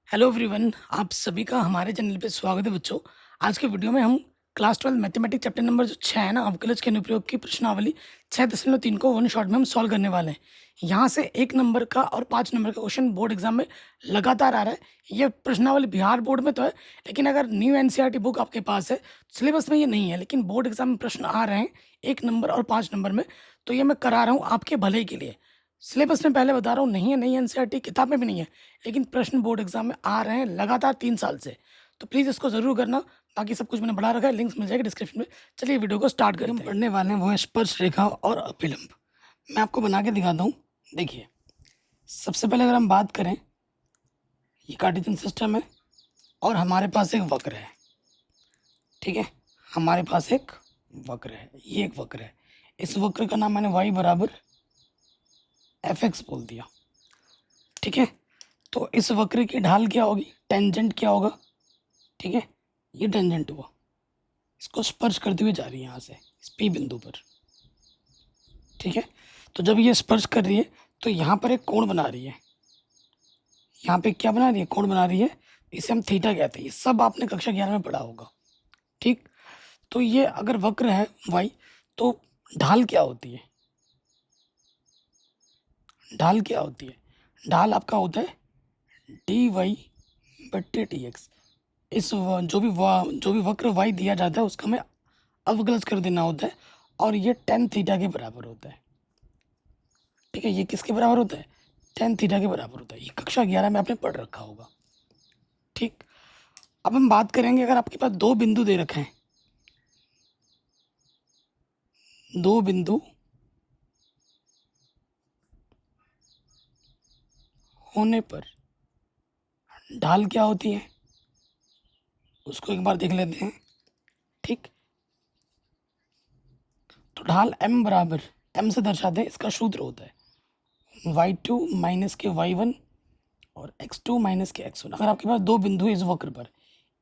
Hello everyone, आप सभी का हमारे चैनल पे स्वागत है बच्चों। आज के वीडियो में हम क्लास 12 मैथमेटिक्स चैप्टर नंबर जो 6 है ना, अवकलज के अनुप्रयोग की प्रश्नावली 6.3 को वन शॉट में हम सॉल्व करने वाले हैं। यहाँ से 1 नंबर का और 5 नंबर का क्वेश्चन बोर्ड एग्जाम में लगातार आ रहा है। ये प्रश्नावली बिहार बोर्ड में तो है, लेकिन अगर न्यू एनसीईआरटी बुक आपके पास है, सिलेबस में ये नहीं है, लेकिन बोर्ड एग्जाम में प्रश्न आ रहे हैं 1 नंबर और 5 नंबर में। तो ये मैं करा रहा हूँ आपके भले के लिए। सिलेबस में पहले बता रहा हूँ, नहीं है, नहीं एनसीईआरटी किताब में भी नहीं है, लेकिन प्रश्न बोर्ड एग्जाम में आ रहे हैं लगातार 3 साल से। तो प्लीज़ इसको ज़रूर करना। बाकी सब कुछ मैंने बढ़ा रखा है, लिंक्स मिल जाएगा डिस्क्रिप्शन में। चलिए वीडियो को स्टार्ट करते हैं। हम पढ़ने वाले हैं वो है स्पर्श रेखा और अभिलंब। मैं आपको बना के दिखाता हूँ। देखिए, सबसे पहले अगर हम बात करें, ये कार्टेशियन सिस्टम है और हमारे पास एक वक्र है। ठीक है, हमारे पास एक वक्र है, ये एक वक्र है। इस वक्र का नाम मैंने y बराबर fx बोल दिया। ठीक है, तो इस वक्र की ढाल क्या होगी, टेंजेंट क्या होगा। ठीक है, ये टेंजेंट हुआ, इसको स्पर्श करते हुए जा रही है यहाँ से इस P बिंदु पर। ठीक है, तो जब ये स्पर्श कर रही है तो यहाँ पर एक कोण बना रही है। यहाँ पे क्या बना रही है, कोण बना रही है। इसे हम थीटा कहते हैं। ये सब आपने कक्षा 11 में पढ़ा होगा। ठीक, तो ये अगर वक्र है y, तो ढाल क्या होती है, ढाल क्या होती है, ढाल आपका होता है dy बट्टे dx। इस जो भी वक्र y दिया जाता है उसका हमें अवकलज कर देना होता है, और ये tan थीटा के बराबर होता है। ठीक है, ये किसके बराबर होता है, tan थीटा के बराबर होता है। ये कक्षा 11 में आपने पढ़ रखा होगा। ठीक, अब हम बात करेंगे, अगर आपके पास दो बिंदु दे रखे हैं, दो बिंदु होने पर ढाल क्या होती है, उसको एक बार देख लेते हैं। ठीक, तो ढाल m बराबर, m से दर्शाते हैं, इसका सूत्र होता है y2 माइनस के y1 और x2 माइनस के x1। अगर आपके पास दो बिंदु है इस वक्र पर,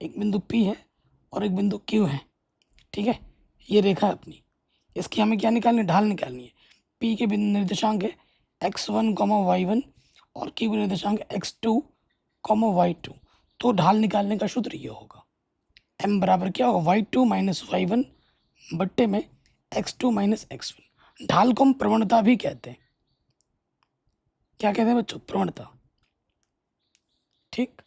एक बिंदु P है और एक बिंदु Q है। ठीक है, ये रेखा है अपनी, इसकी हमें क्या निकालनी है, ढाल निकालनी है। P के बिंदु निर्देशांक है x1 y1 और Q के निर्देशांक x2 y2। तो ढाल निकालने का सूत्र ये होगा, m बराबर क्या होगा, y2 माइनस y1 बट्टे में x2 माइनस x1। ढाल को हम प्रवणता भी कहते हैं। क्या कहते हैं बच्चों, प्रवणता। ठीक,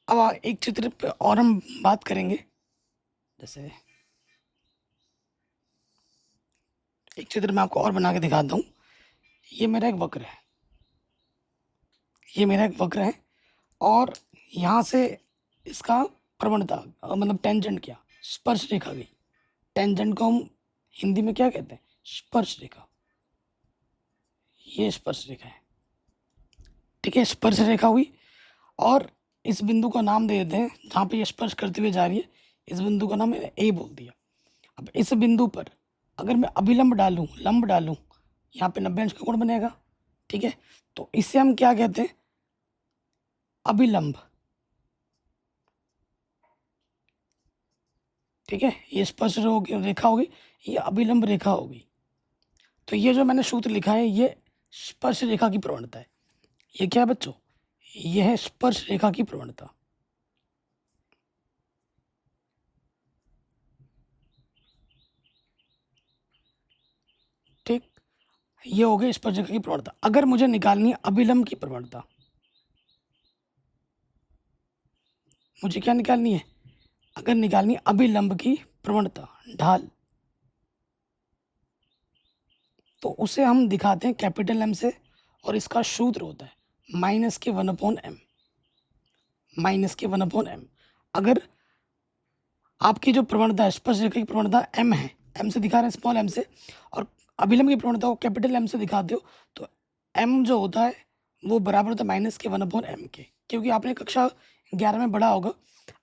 अब एक चित्र पे और हम बात करेंगे। जैसे एक चित्र मैं आपको और बना के दिखाता हूँ। ये मेरा एक वक्र है, ये मेरा एक वक्र है, और यहाँ से इसका प्रवणता मतलब टेंजेंट क्या, स्पर्श रेखा गई। टेंजेंट को हम हिंदी में क्या कहते हैं, स्पर्श रेखा। ये स्पर्श रेखा है। ठीक है, स्पर्श रेखा हुई, और इस बिंदु का नाम दे देते हैं जहाँ पे ये स्पर्श करते हुए जा रही है। इस बिंदु का नाम मैंने ए बोल दिया। अब इस बिंदु पर अगर मैं अभिलंब डालूं, लंब डालूं, यहाँ पे 90 अंश का कोण बनेगा। ठीक है, तो इसे हम क्या कहते हैं, अभिलंब। ठीक है, ये स्पर्श रेखा होगी, ये अभिलंब रेखा होगी। तो ये जो मैंने सूत्र लिखा है, ये स्पर्श रेखा की प्रवणता है। ये क्या है बच्चों, ये है स्पर्श रेखा की प्रवणता। ठीक, ये हो गई स्पर्श रेखा की प्रवणता। अगर मुझे निकालनी है अभिलंब की प्रवणता, मुझे क्या निकालनी है, अगर निकालनी है अभिलंब की प्रवणता, ढाल, तो उसे हम दिखाते हैं कैपिटल एम से, और इसका सूत्र होता है माइनस के 1/m, माइनस के 1/m। अगर आपकी जो प्रवणता है, स्पर्श रेखा की प्रवणता m है, m से दिखा रहे हैं स्मॉल m से, और अभिलंब की प्रवणता को कैपिटल M से दिखाते हो, तो m जो होता है वो बराबर होता है माइनस के 1/m के। क्योंकि आपने कक्षा 11 में पढ़ा होगा,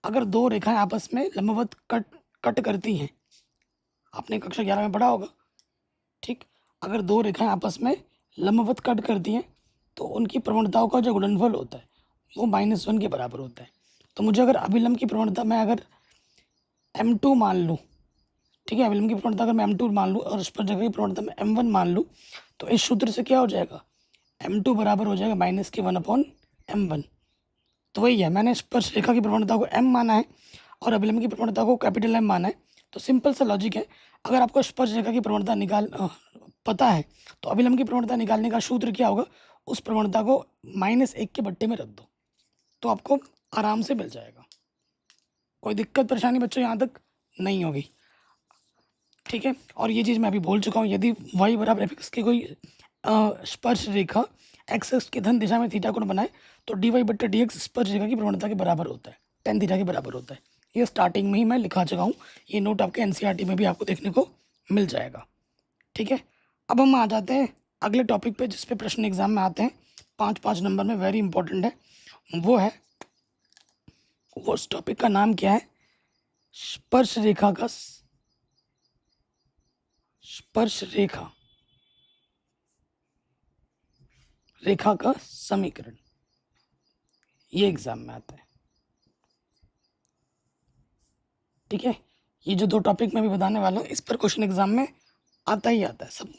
अगर दो रेखाएं आपस में लंबवत कट करती हैं, आपने कक्षा 11 में पढ़ा होगा। ठीक, अगर दो रेखाएं आपस में लंबवत कट करती हैं तो उनकी प्रवणताओं का जो गुणनफल होता है वो -1 के बराबर होता है। तो मुझे अगर अभिलंब की प्रवणता मैं अगर m2 मान लूँ, ठीक है, अभिलंब की प्रवणता अगर मैं m2 मान लूँ और स्पर्श रेखा की प्रवणता मैं m1 मान लूँ, तो इस सूत्र से क्या हो जाएगा, m2 बराबर हो जाएगा माइनस के 1/m1। तो वही है, मैंने स्पर्श रेखा की प्रवणता को m माना है और अभिलंब की प्रवणता को कैपिटल M माना है। तो सिंपल सा लॉजिक है, अगर आपको स्पर्श रेखा की प्रवणता पता है तो अभिलंब की प्रवणता निकालने का सूत्र क्या होगा, उस प्रवणता को -1 के बट्टे में रख दो तो आपको आराम से मिल जाएगा। कोई दिक्कत परेशानी बच्चों यहाँ तक नहीं होगी, ठीक है। और ये चीज़ मैं अभी बोल चुका हूँ, यदि y बराबर f की कोई स्पर्श रेखा x की धन दिशा में थीटा कोण बनाए तो dy/dx स्पर्श रेखा की प्रवणता के बराबर होता है, tan थीटा के बराबर होता है। ये स्टार्टिंग में ही मैं लिखा चुका हूँ, ये नोट आपके एनसीईआरटी में भी आपको देखने को मिल जाएगा, ठीक है। अब हम आ जाते हैं अगले टॉपिक पे, जिस पे प्रश्न एग्जाम में आते हैं 5-5 नंबर में, वेरी इंपॉर्टेंट है। वो उस टॉपिक का नाम क्या है, स्पर्श रेखा का समीकरण, ये एग्जाम में आता है, ठीक है। ये जो 2 टॉपिक मैं भी बताने वाला हूँ, इस पर क्वेश्चन एग्जाम में आता ही आता है सब।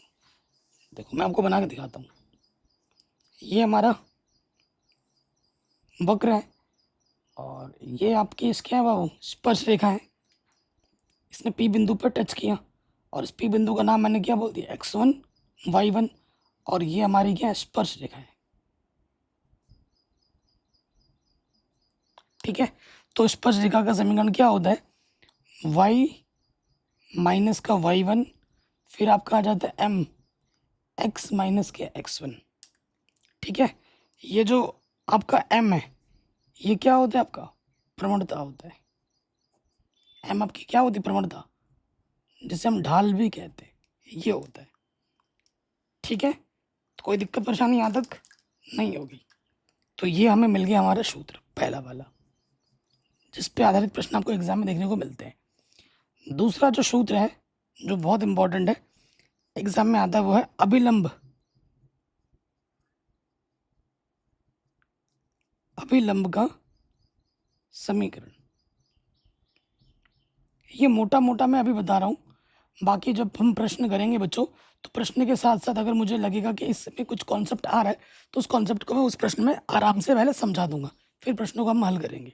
देखो मैं आपको बना के दिखाता हूँ, ये हमारा वक्र है और ये आपकी इसके है बाबू स्पर्श रेखा है। इसने P बिंदु पर टच किया और इस P बिंदु का नाम मैंने क्या बोल दिया, x1 y1, और ये हमारी क्या है, स्पर्श रेखा है, ठीक है। तो स्पर्श रेखा का समीकरण क्या होता है, y माइनस का y1, फिर आपका आ जाता है m x माइनस के x1, ठीक है। ये जो आपका m है ये क्या होता है, आपका प्रवणता होता है। m आपकी क्या होती है, प्रवणता, जिसे हम ढाल भी कहते हैं, ये होता है, ठीक है। तो कोई दिक्कत परेशानी यहाँ तक नहीं होगी। तो ये हमें मिल गया हमारा सूत्र पहला वाला, जिस पे आधारित प्रश्न आपको एग्जाम में देखने को मिलते हैं। दूसरा जो सूत्र है जो बहुत इंपॉर्टेंट है, एग्जाम में आता है, वो है अभिलंब का समीकरण। ये मोटा मोटा मैं अभी बता रहा हूँ, बाकी जब हम प्रश्न करेंगे बच्चों, तो प्रश्न के साथ साथ अगर मुझे लगेगा कि इसमें कुछ कॉन्सेप्ट आ रहा है तो उस कॉन्सेप्ट को मैं उस प्रश्न में आराम से पहले समझा दूंगा, फिर प्रश्नों को हम हल करेंगे।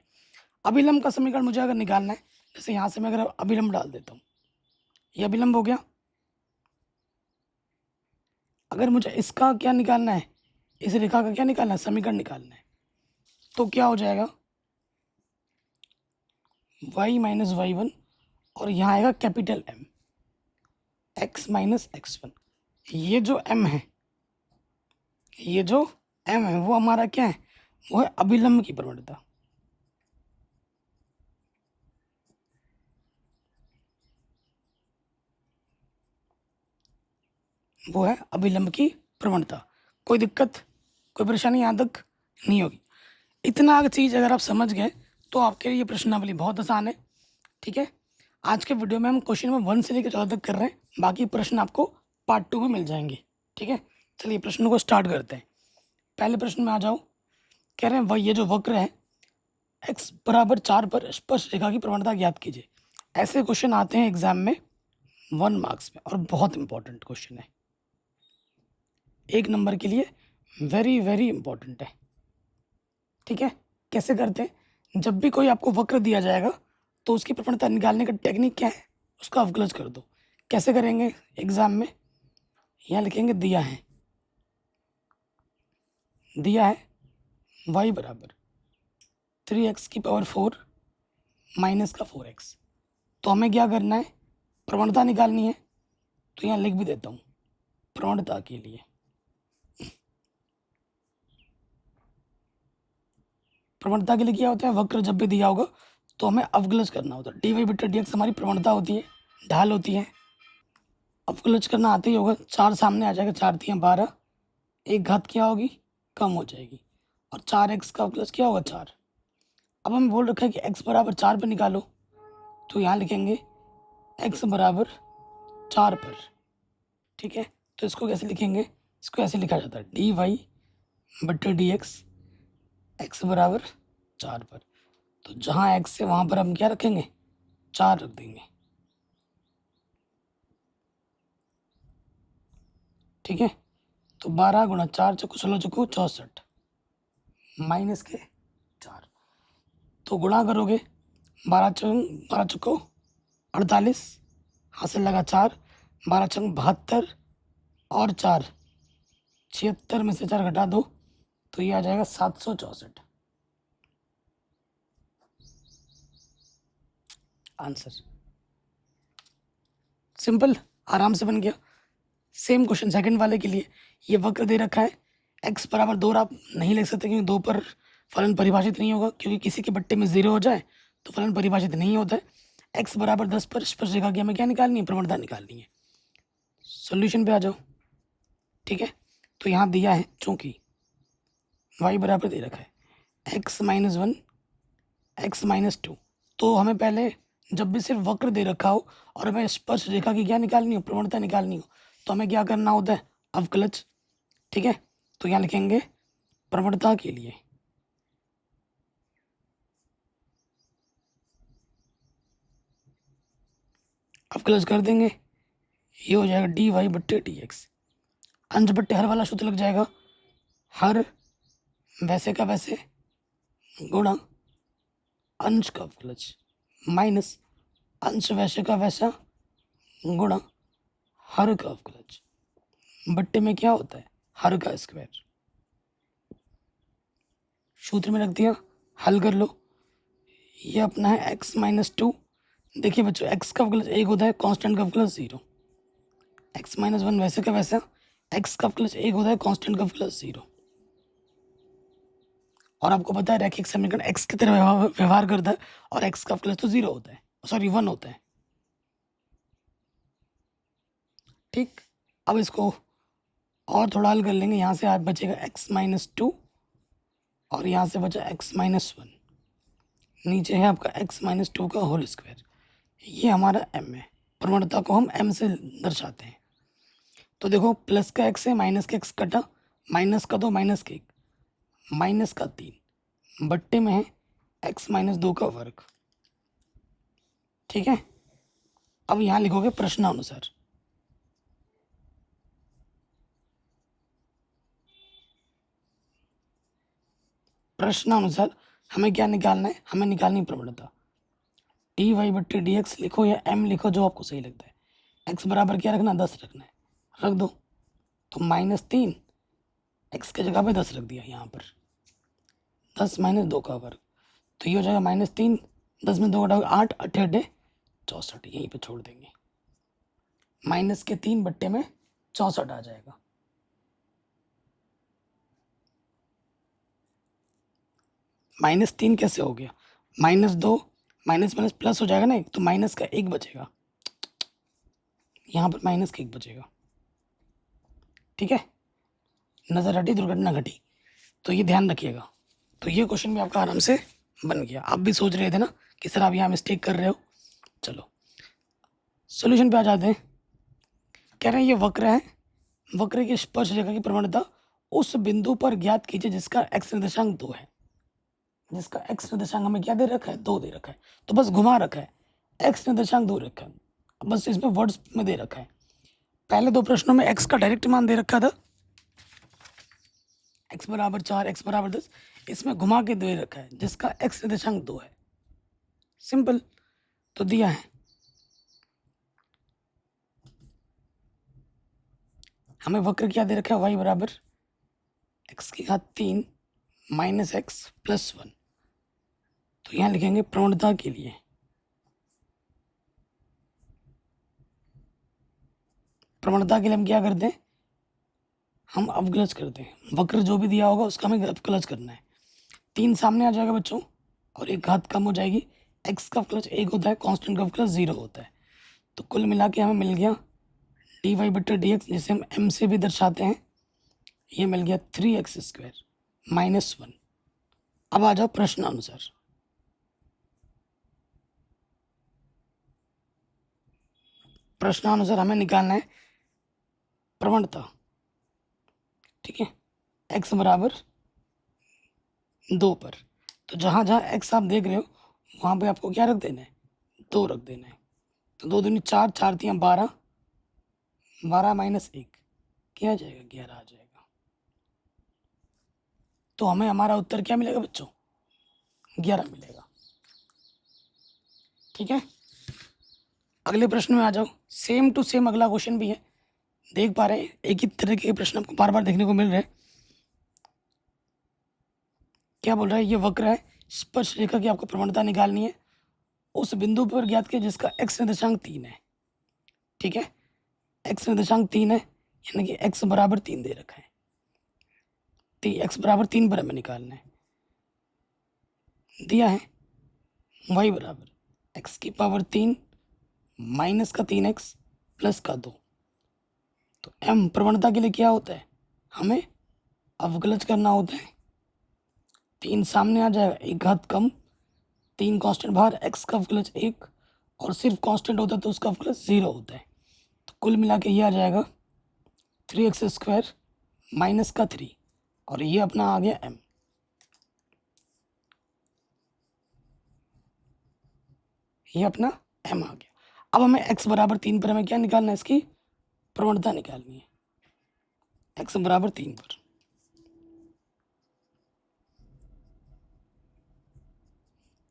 अभिलंब का समीकरण मुझे अगर निकालना है, जैसे यहाँ से मैं अगर अभिलंब डाल देता हूँ, ये अभिलंब हो गया। अगर मुझे इसका क्या निकालना है, इस रेखा का क्या निकालना है, समीकरण निकालना है, तो क्या हो जाएगा, y माइनस y1 और यहाँ आएगा capital M, x minus x1। ये जो m है वो हमारा क्या है, वो है अभिलंब की प्रवणता। वो है अभिलंब की प्रवणता। कोई दिक्कत, कोई परेशानी यहाँ तक नहीं होगी। इतना चीज़ अगर आप समझ गए तो आपके लिए ये प्रश्नावली बहुत आसान है, ठीक है। आज के वीडियो में हम क्वेश्चन नंबर 1 से लेकर 14 तक कर रहे हैं, बाकी प्रश्न आपको पार्ट 2 में मिल जाएंगे, ठीक है। चलिए प्रश्नों को स्टार्ट करते हैं। पहले प्रश्न में आ जाओ, कह रहे हैं वह ये जो वक्र है x बराबर 4 पर स्पर्श रेखा की प्रवणता ज्ञात कीजिए। ऐसे क्वेश्चन आते हैं एग्जाम में 1 मार्क्स में, और बहुत इंपॉर्टेंट क्वेश्चन है, 1 नंबर के लिए वेरी वेरी इंपॉर्टेंट है, ठीक है। कैसे करते हैं, जब भी कोई आपको वक्र दिया जाएगा तो उसकी प्रवणता निकालने का टेक्निक क्या है, उसका अवकलज कर दो। कैसे करेंगे एग्जाम में, यहाँ लिखेंगे दिया है y बराबर 3x की पावर 4 माइनस का 4x। तो हमें क्या करना है, प्रवणता निकालनी है, तो यहाँ लिख भी देता हूँ प्रवणता के लिए। प्रवणता के लिए क्या होता है, वक्र जब भी दिया होगा तो हमें अवकलज करना होता है। dy/dx हमारी प्रवणता होती है, ढाल होती है। अवकलज करना आते ही होगा, 4 सामने आ जाएगा, 4 3 12, एक घात क्या होगी, कम हो जाएगी, और 4x का अवकलज क्या होगा, 4। अब हमें बोल रखा है कि x बराबर 4 पर निकालो, तो यहाँ लिखेंगे x बराबर 4 पर, ठीक है। तो इसको कैसे लिखेंगे, इसको ऐसे लिखा जाता है dy/dx x बराबर 4 पर। तो जहाँ x है वहाँ पर हम क्या रखेंगे, 4 रख देंगे, ठीक है। तो 12 गुणा 4 चौको 16 चौको 64 माइनस के 4। तो गुणा करोगे, 12 चौको 48, हासिल लगा 4, 12 72 और 4 76 में से 4 घटा दो तो ये आ जाएगा 764 आंसर। सिंपल, आराम से बन गया। सेम क्वेश्चन सेकंड वाले के लिए, ये वक्र दे रखा है, x बराबर 2 आप नहीं लिख सकते क्योंकि 2 पर फलन परिभाषित नहीं होगा, क्योंकि किसी के बट्टे में 0 हो जाए तो फलन परिभाषित नहीं होता है। x बराबर 10 पर स्पर्शरेखा की हमें क्या निकालनी है, प्रवणता निकालनी है। सॉल्यूशन पे आ जाओ, ठीक है। तो यहाँ दिया है चूंकि y बराबर दे रखा है x-1 x-2, तो हमें पहले जब भी सिर्फ वक्र दे रखा हो और हमें स्पर्श रेखा की क्या निकालनी हो, प्रवणता निकालनी हो, तो हमें क्या करना होता है, अवकलज, ठीक है। तो यहाँ लिखेंगे प्रवणता के लिए अवकलज कर देंगे, ये हो जाएगा dy/dx। अंश बट्टे हर वाला सूत्र लग जाएगा, हर वैसे का वैसे गुणा अंश का अवकलज माइनस अंश वैसे का वैसा गुणा हर का अवकलज, बट्टे में क्या होता है, हर का स्क्वायर। सूत्र में रख दिया, हल कर लो। ये अपना है x-2। देखिए बच्चों, x का अवकलज 1 होता है, कांस्टेंट का अवकलज 0। x-1 वैसे का वैसा, x का अवकलज 1 होता है, कांस्टेंट का अवकलज 0। और आपको पता है रैखिक समीकरण x की तरह व्यवहार करता है और x का अवकलज तो 0 होता है, सॉरी 1 होता है, ठीक। अब इसको और थोड़ा हल कर लेंगे, यहाँ से आज बचेगा x-2 और यहाँ से बचा x-1, नीचे है आपका x-2 का होल स्क्वायर। ये हमारा m है, प्रवणता को हम m से दर्शाते हैं। तो देखो प्लस का x है, माइनस का x कटा, माइनस का 2 माइनस का 1 माइनस का 3, बट्टे में है x-2 का वर्ग, ठीक है। अब यहाँ लिखोगे प्रश्नानुसार, प्रश्नानुसार हमें क्या निकालना है, हमें निकालनी प्रवणता। dy/dx लिखो या m लिखो, जो आपको सही लगता है। x बराबर क्या रखना, 10 रखना है, रख दो। तो -3 x की जगह पे 10 रख दिया, यहाँ पर 10-2 का वर्ग, तो ये हो जाएगा -3, 10 में 2 घटाओगे 8, 8 8 64, यहीं पे छोड़ देंगे। माइनस के 3 बट्टे में 64 आ जाएगा। -3 कैसे हो गया, -2 माइनस माइनस प्लस हो जाएगा ना, एक तो माइनस का 1 बचेगा, यहाँ पर माइनस का 1 बचेगा, ठीक है। नजर हटी दुर्घटना घटी, तो ये ध्यान रखिएगा। तो ये क्वेश्चन भी आपका आराम से बन गया। आप भी सोच रहे थे ना कि सर आप यहाँ मिस्टेक कर रहे हो। चलो सॉल्यूशन पे आ जाते हैं। कह रहे हैं ये वक्र है, वक्र की स्पर्श रेखा की प्रवणता उस बिंदु पर ज्ञात कीजिए जिसका x निर्देशांक 2 है। जिसका x निर्देशांक हमें क्या दे रखा है, 2 दे रखा है, तो बस घुमा रखा है, x निर्देशांक 2 रखा है, बस इसमें वर्ड्स में दे रखा है। पहले 2 प्रश्नों में x का डायरेक्ट मान दे रखा था, x बराबर 4 x बराबर 10, इसमें घुमा के दे रखा है जिसका x निर्देशांक 2 है। सिंपल, तो दिया है हमें वक्र क्या दे रखा है, y बराबर x की घात 3 माइनस x प्लस 1। तो यहाँ लिखेंगे प्रवणता के लिए हम क्या करते हैं, हम अवकलज करते हैं। वक्र जो भी दिया होगा उसका हमें अवकलज करना है। 3 सामने आ जाएगा बच्चों और एक घात कम हो जाएगी। x का अवकलज 1 होता है, कांस्टेंट का अवकलज 0 होता है। तो कुल मिला के हमें मिल गया dy/dx, जिसे हम m से भी दर्शाते हैं, ये मिल गया 3x² माइनस 1। अब आ जाओ प्रश्नानुसार। प्रश्नानुसार हमें निकालना है प्रवणता, ठीक है, x बराबर 2 पर। तो जहाँ जहाँ x आप देख रहे हो वहाँ पे आपको क्या रख देना है, 2 रख देना है। तो 2 दूनी 4, 4 3 12, 12 माइनस 1 क्या आ जाएगा, 11 आ जाएगा। तो हमें हमारा उत्तर क्या मिलेगा बच्चों, 11 मिलेगा। ठीक है, अगले प्रश्न में आ जाओ। सेम टू सेम अगला क्वेश्चन भी है, देख पा रहे हैं एक ही तरह के प्रश्न आपको बार बार देखने को मिल रहे हैं। क्या बोल रहा है, ये वक्र है, स्पर्श रेखा की आपको प्रवणता निकालनी है, उस बिंदु पर ज्ञात किया जिसका x निर्देशांक 3 है। ठीक है, x निर्देशांक 3 है, यानी कि x बराबर 3 दे रखा है, तो x बराबर 3 पर हमें निकालना है। दिया है y बराबर x की पावर 3 माइनस का 3x प्लस का 2। तो m प्रवणता के लिए क्या होता है, हमें अवकलज करना होता है। 3 सामने आ जाएगा, एक घात कम, 3 कांस्टेंट बाहर, x का अवकलज 1, और सिर्फ कांस्टेंट होता है तो उसका अवकलज 0 होता है। तो कुल मिला के ये आ जाएगा 3x² माइनस का 3, और ये अपना आ गया m। ये अपना m आ गया। अब हमें x बराबर 3 पर हमें क्या निकालना है, इसकी प्रवणता निकालनी है। x बराबर 3 पर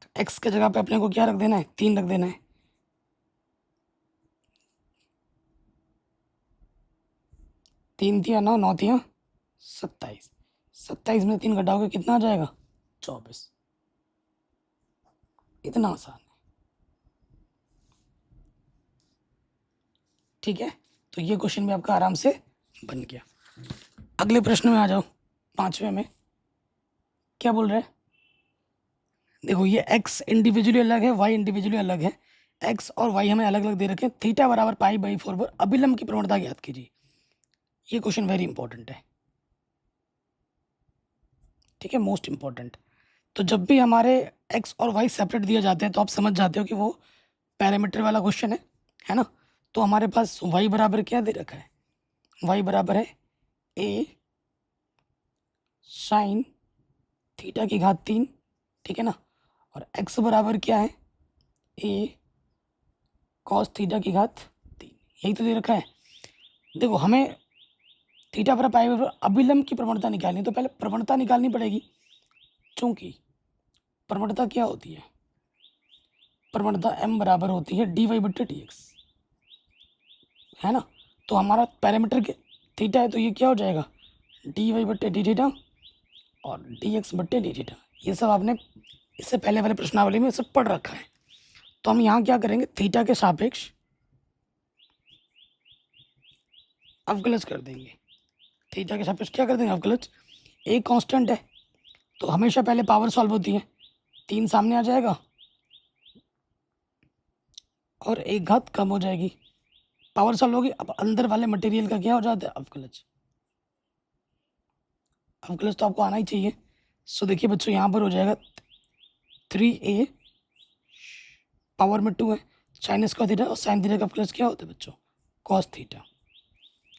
तो x के जगह पे अपने को क्या रख देना है, 3 रख देना है। 3 तिया 9, 9 तिया 27, 27 में 3 घटाओगे कितना आ जाएगा, 24। इतना आसान है। ठीक है, तो ये क्वेश्चन भी आपका आराम से बन गया। अगले प्रश्न में आ जाओ, 5वें में क्या बोल रहे हैं, देखो ये x इंडिविजुअली अलग है, y इंडिविजुअली अलग है, x और y हमें अलग अलग दे रखे हैं। थीटा बराबर π/4 पर अभिलंब की प्रवणता ज्ञात कीजिए। ये क्वेश्चन वेरी इंपॉर्टेंट है। ठीक है, मोस्ट इंपॉर्टेंट। तो जब भी हमारे x और y सेपरेट दिए जाते हैं तो आप समझ जाते हो कि वो पैरामीटर वाला क्वेश्चन है ना। तो हमारे पास y बराबर क्या दे रखा है, y बराबर है a साइन थीटा की घात 3, ठीक है ना, और x बराबर क्या है, a कॉस थीटा की घात 3, यही तो दे रखा है। देखो हमें थीटा पर पाई पर अभिलंब की प्रवणता निकालनी है, तो पहले प्रवणता निकालनी पड़ेगी। चूंकि प्रवणता क्या होती है, प्रवणता m बराबर होती है dy/dx, है ना। तो हमारा पैरामीटर के थीटा है, तो ये क्या हो जाएगा, dy/d और dx/d। ये सब आपने इससे पहले वाले प्रश्नावली में सब पढ़ रखा है। तो हम यहाँ क्या करेंगे, थीटा के सापेक्ष अवकलज कर देंगे। थीटा के सापेक्ष क्या कर देंगे, अवकलज। एक कांस्टेंट है तो हमेशा पहले पावर सॉल्व होती है, 3 सामने आ जाएगा और एक घात कम हो जाएगी, पावर सॉल्व होगी। अब अंदर वाले मटेरियल का क्या हो जाता है, अवकलज। अवकलज तो आपको आना ही चाहिए। सो देखिए बच्चों, यहाँ पर हो जाएगा 3a पावर में 2 है, साइन स्क्वायर थीटा, और साइन थीटा का अवकलज क्या होता है बच्चों, कॉस थीटा।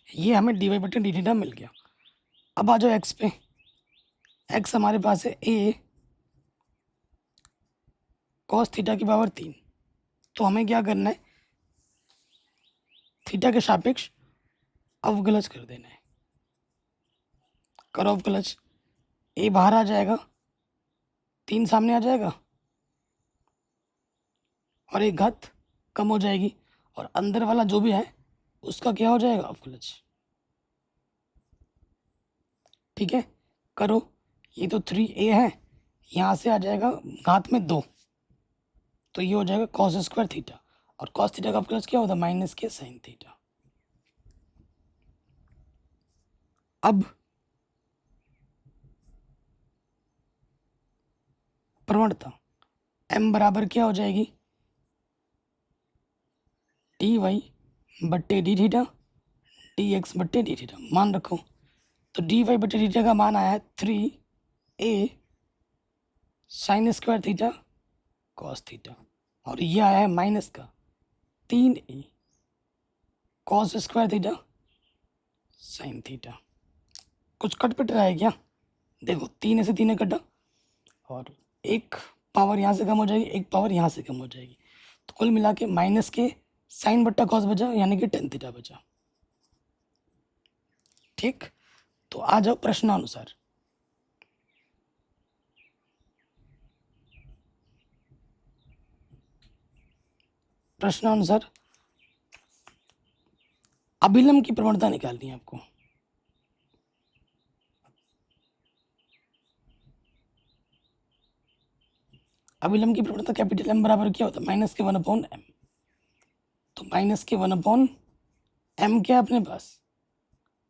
ये हमें dy/d थीटा मिल गया। अब आ जाओ x पे, x हमारे पास है a कॉस थीटा की पावर 3। तो हमें क्या करना है, थीटा के सापेक्ष अवकलज कर देना है। करो अवकलज, a बाहर आ जाएगा, 3 सामने आ जाएगा और एक घात कम हो जाएगी, और अंदर वाला जो भी है उसका क्या हो जाएगा, अवकलज। ठीक है, करो, ये तो 3a है, यहाँ से आ जाएगा घात में 2, तो ये हो जाएगा कॉस स्क्वायर थीटा, और कॉस थीटा का अवकलज क्या होता है, माइनस के साइन थीटा। अब प्रवणता m बराबर क्या हो जाएगी, dy/d थीटा dx/d थीटा, मान रखो। तो dy/d थीटा का मान आया है 3a sine square theta cos theta, और ये आया है माइनस का 3a cos square theta sine theta. कुछ कट पिट रहा है क्या, देखो 3 से 3 कटा, और एक पावर यहाँ से कम हो जाएगी, एक पावर यहाँ से कम हो जाएगी, तो कुल मिला के माइनस के साइन बट्टा कॉस बचा, यानी कि टेन थीटा बचा। ठीक, तो आ जाओ प्रश्नानुसार। प्रश्नानुसार अभिलंब की प्रवणता निकालनी है आपको। अभिलंब की प्रवणता कैपिटल एम बराबर क्या होता है? माइनस के 1/m। तो माइनस के 1/m क्या है अपने पास?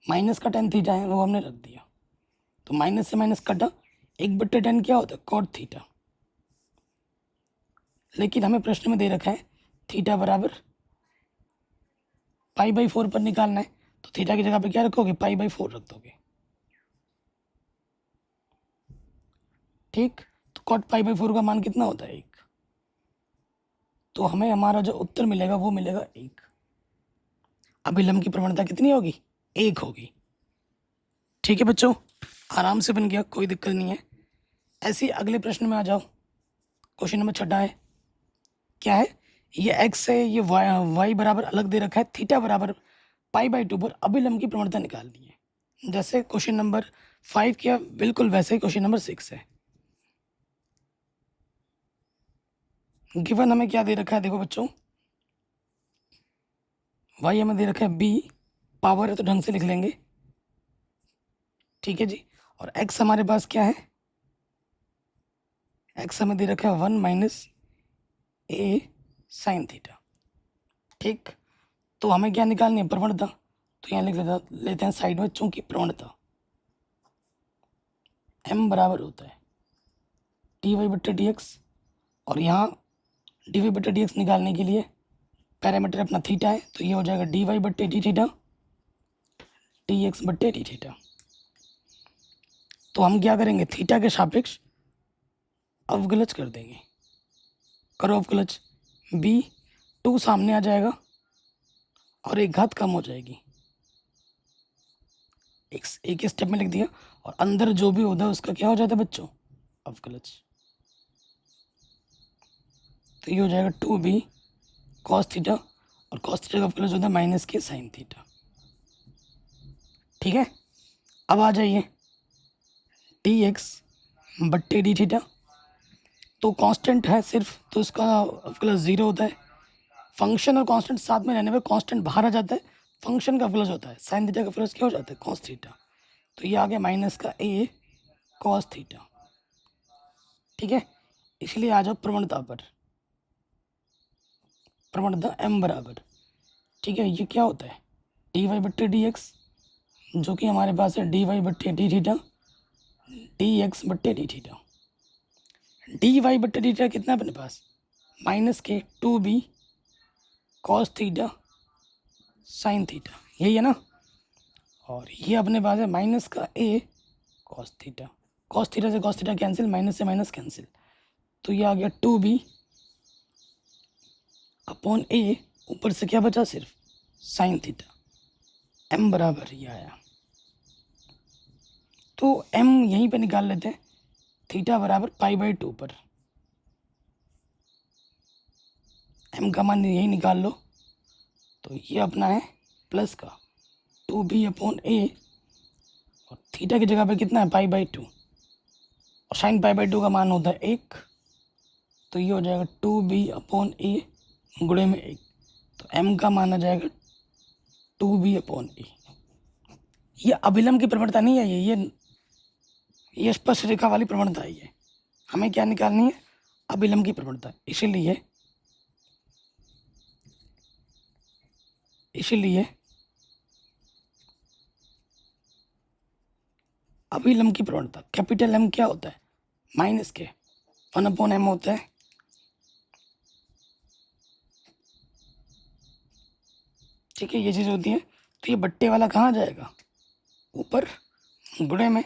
माइनस का tan थीटा है, वो हमने रख दिया। तो माइनस से माइनस कटा, 1/10 क्या होता है? cot theta. लेकिन हमें प्रश्न में दे रखा है थीटा बराबर π/4 पर निकालना है, तो थीटा की जगह पे क्या रखोगे? π/4 रख दोगे। ठीक, तो cot π/4 का मान कितना होता है? 1। तो हमें हमारा जो उत्तर मिलेगा वो मिलेगा 1। अभिलंब की प्रवणता कितनी होगी? 1 होगी। ठीक है बच्चों, आराम से बन गया, कोई दिक्कत नहीं है। ऐसे ही अगले प्रश्न में आ जाओ। क्वेश्चन नंबर 6 है, क्या है? ये x है, ये y बराबर अलग दे रखा है, थीटा बराबर π/2 पर अभिलंब की प्रवणता निकालनी है। जैसे क्वेश्चन नंबर 5 किया, बिल्कुल वैसे ही क्वेश्चन नंबर 6 है। गिवन हमें क्या दे रखा है? देखो बच्चों, y हमें दे रखा है b, पावर है तो ढंग से लिख लेंगे। ठीक है जी। और x हमारे पास क्या है? x हमें दे रखा है 1 - a sin थीटा। ठीक, तो हमें क्या निकालनी है? प्रवणता। तो यहाँ लिख लेते हैं साइड में, चूंकि प्रवणता m बराबर होता है dy/dx, और यहाँ dy/dx निकालने के लिए पैरामीटर अपना थीटा है, तो ये हो जाएगा dy/d थीटा dx/d थीटा। तो हम क्या करेंगे? थीटा के सापेक्ष अवकलज कर देंगे। करो अवकलज, b2 सामने आ जाएगा और एक घात कम हो जाएगी। एक स्टेप में लिख दिया, और अंदर जो भी होता है उसका क्या हो जाता है बच्चों? अवकलज। तो ये हो जाएगा 2b cos थीटा, और cos थीटा का अवकलज होता है माइनस के sin थीटा। ठीक है, अब आ जाइए dx/d थीटा। तो कांस्टेंट है सिर्फ, तो इसका अवकलज 0 होता है। फंक्शन और कांस्टेंट साथ में रहने पर कांस्टेंट बाहर आ जाता है, फंक्शन का अवकलज होता है। sin थीटा का अवकलज क्या हो जाता है? cos theta. तो ये आ गया माइनस का a cos थीटा। ठीक है, इसलिए आ जाओ प्रवणता पर। प्रवणता m बराबर, ठीक है, ये क्या होता है? dy/dx, जो कि हमारे पास है dy/d theta dx/d theta. dy/d theta कितना अपने पास? माइनस के 2b cos theta sin theta, यही है ना। और ये अपने पास है माइनस का a cos theta. cos theta से cos थीटा कैंसिल, माइनस से माइनस कैंसिल, तो ये आ गया 2b अपॉन a, ऊपर से क्या बचा? सिर्फ sin थीटा। m बराबर ये आया। तो m यहीं पे निकाल लेते हैं, थीटा बराबर π/2 पर। m का मान यही निकाल लो, तो ये अपना है प्लस का 2b अपॉन a, और थीटा की जगह पे कितना है? π/2, और साइन π/2 का मान होता है 1, तो ये हो जाएगा 2b अपॉन a गुणे में 1, तो m का मान आ जाएगा 2b अपॉन a। ये अभिलंब की प्रवणता नहीं है, ये स्पर्श रेखा वाली प्रवणता है। ये हमें क्या निकालनी है? अभिलंब की प्रवणता। इसीलिए अभिलंब की प्रवणता कैपिटल M क्या होता है? माइनस के 1/m होता है। ठीक है, ये चीज़ होती है। तो ये बट्टे वाला कहाँ जाएगा? ऊपर गुणे में।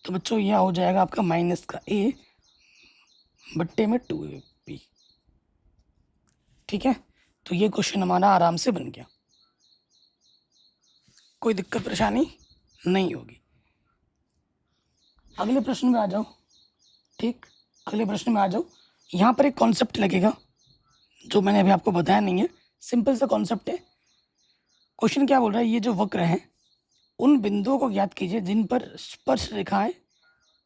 तो बच्चों यह हो जाएगा आपका माइनस का a बट्टे में 2b। ठीक है, तो ये क्वेश्चन हमारा आराम से बन गया, कोई दिक्कत परेशानी नहीं होगी। अगले प्रश्न में आ जाओ। ठीक, अगले प्रश्न में आ जाओ। यहाँ पर एक कॉन्सेप्ट लगेगा जो मैंने अभी आपको बताया नहीं है, सिंपल सा कॉन्सेप्ट है। क्वेश्चन क्या बोल रहा है? ये जो वक्र हैं उन बिंदुओं को ज्ञात कीजिए जिन पर स्पर्श रेखाएं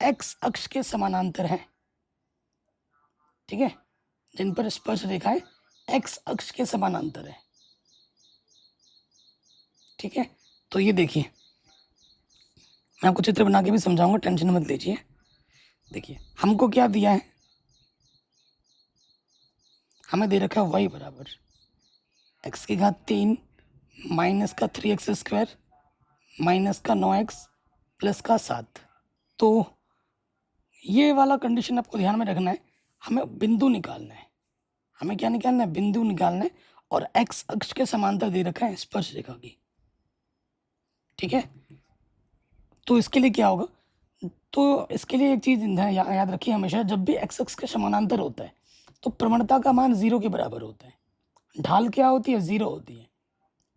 x अक्ष के समानांतर हैं। ठीक है, जिन पर स्पर्श रेखाएं एक्स अक्ष के समानांतर है। ठीक है, तो ये देखिए, मैं आपको चित्र बना के भी समझाऊंगा, टेंशन मत लीजिए। देखिए हमको क्या दिया है, हमें दे रखा है वाई बराबर एक्स की घात 3 माइनस का 3x² माइनस का 9x प्लस का 7। तो ये वाला कंडीशन आपको ध्यान में रखना है, हमें बिंदु निकालना है। हमें क्या निकालना है, बिंदु निकालना है, और एक्स अक्ष के समांतर दे रखा है स्पर्श रेखा की। ठीक है, तो इसके लिए क्या होगा, तो इसके लिए एक चीज याद रखिए हमेशा, जब भी एक्स अक्ष के समानांतर होता है तो प्रवणता का मान 0 के बराबर होता है। ढाल क्या होती है, 0 होती है।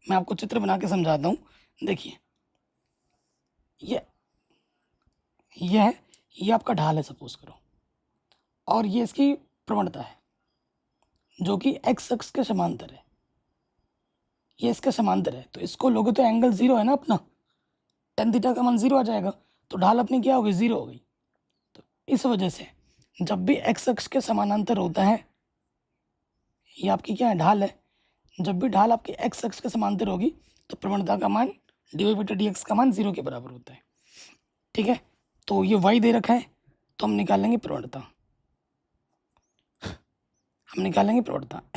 मैं आपको चित्र बना के समझाता हूँ। देखिए ये ये है, ये आपका ढाल है सपोज करो, और ये इसकी प्रवणता है जो कि एक्स अक्ष के समांतर है। ये इसके समांतर है, तो इसको लोगे तो एंगल 0 है ना अपना, tan थीटा का मान 0 आ जाएगा, तो ढाल अपनी क्या होगी, 0 हो गई। तो इस वजह से जब भी एक्स अक्ष के समानांतर होता है, ये आपकी क्या है, ढाल है, जब भी ढाल आपकी एक्स अक्ष के समांतर होगी तो प्रवणता का मान dy/dx का मान 0 के बराबर होता है। ठीक है, तो ये y दे रखा है, तो हम निकालेंगे प्रवणता,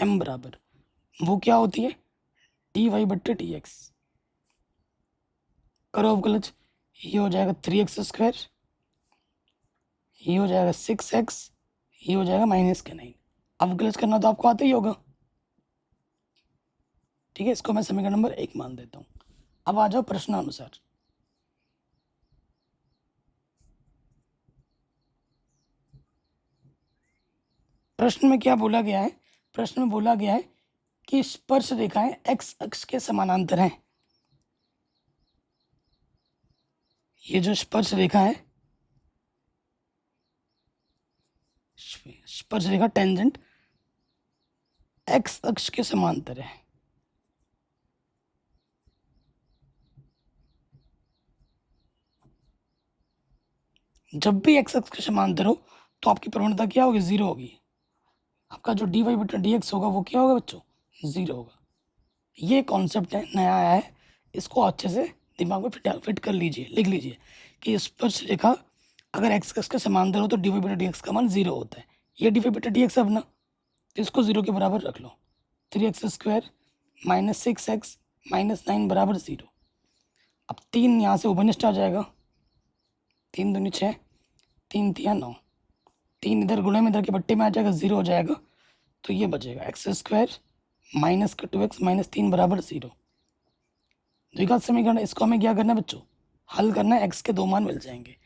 m बराबर, वो क्या होती है, dy/dx। करो अवकलज, ये हो जाएगा 3x², ये हो जाएगा 6x, ये हो जाएगा -9। अवकलज करना तो आपको आता ही होगा। ठीक है, इसको मैं समीकरण नंबर 1 मान देता हूँ। अब आ जाओ प्रश्नानुसार। प्रश्न में क्या बोला गया है, प्रश्न में बोला गया है कि स्पर्श रेखाएं एक्स अक्ष के समानांतर हैं। ये जो स्पर्श रेखा है, स्पर्श रेखा टेंजेंट एक्स अक्ष के समांतर है। जब भी एक्स अक्ष के समांतर हो तो आपकी प्रवणता क्या होगी, 0 होगी। आपका जो dy/dx होगा वो क्या होगा बच्चों, 0 होगा। ये कॉन्सेप्ट है, नया आया है, इसको अच्छे से दिमाग में फिट कर लीजिए, लिख लीजिए कि स्पर्श रेखा अगर एक्स अक्ष के समांतर हो तो dy/dx का मान 0 होता है। ये dy/dx है अपना, तो इसको 0 के बराबर रख लो। 3x² माइनस 6x माइनस 9 बराबर 0। अब 3 यहाँ से उभयनिष्ठ आ जाएगा, 3 दूनी 6, 3 तिया 9, 3 इधर गुणे में इधर के बट्टे में आ जाएगा, 0 हो जाएगा। तो ये बचेगा x² माइनस का 2x माइनस 3 बराबर 0। द्विघात समीकरण, इसको हमें क्या करना है बच्चों, हल करना है। x के 2 मान मिल जाएंगे,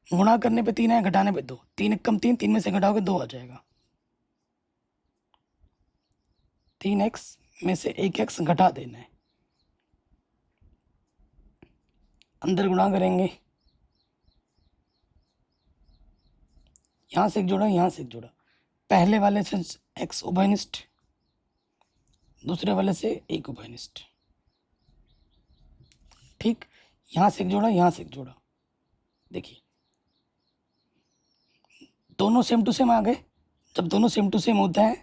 गुणा करने पे 3 है, घटाने पे 2, 3 कम 3, 3 में से घटाओगे 2 आ जाएगा। 3x में से 1x घटा देना है, अंदर गुणा करेंगे, यहाँ से एक जोड़ा, यहाँ से एक जोड़ा, पहले वाले से x उभयनिष्ठ, दूसरे वाले से 1 उभयनिष्ठ। ठीक, यहाँ से एक जोड़ा, यहाँ से एक जोड़ा। देखिए दोनों सेम टू सेम आ गए। जब दोनों सेम टू सेम होता है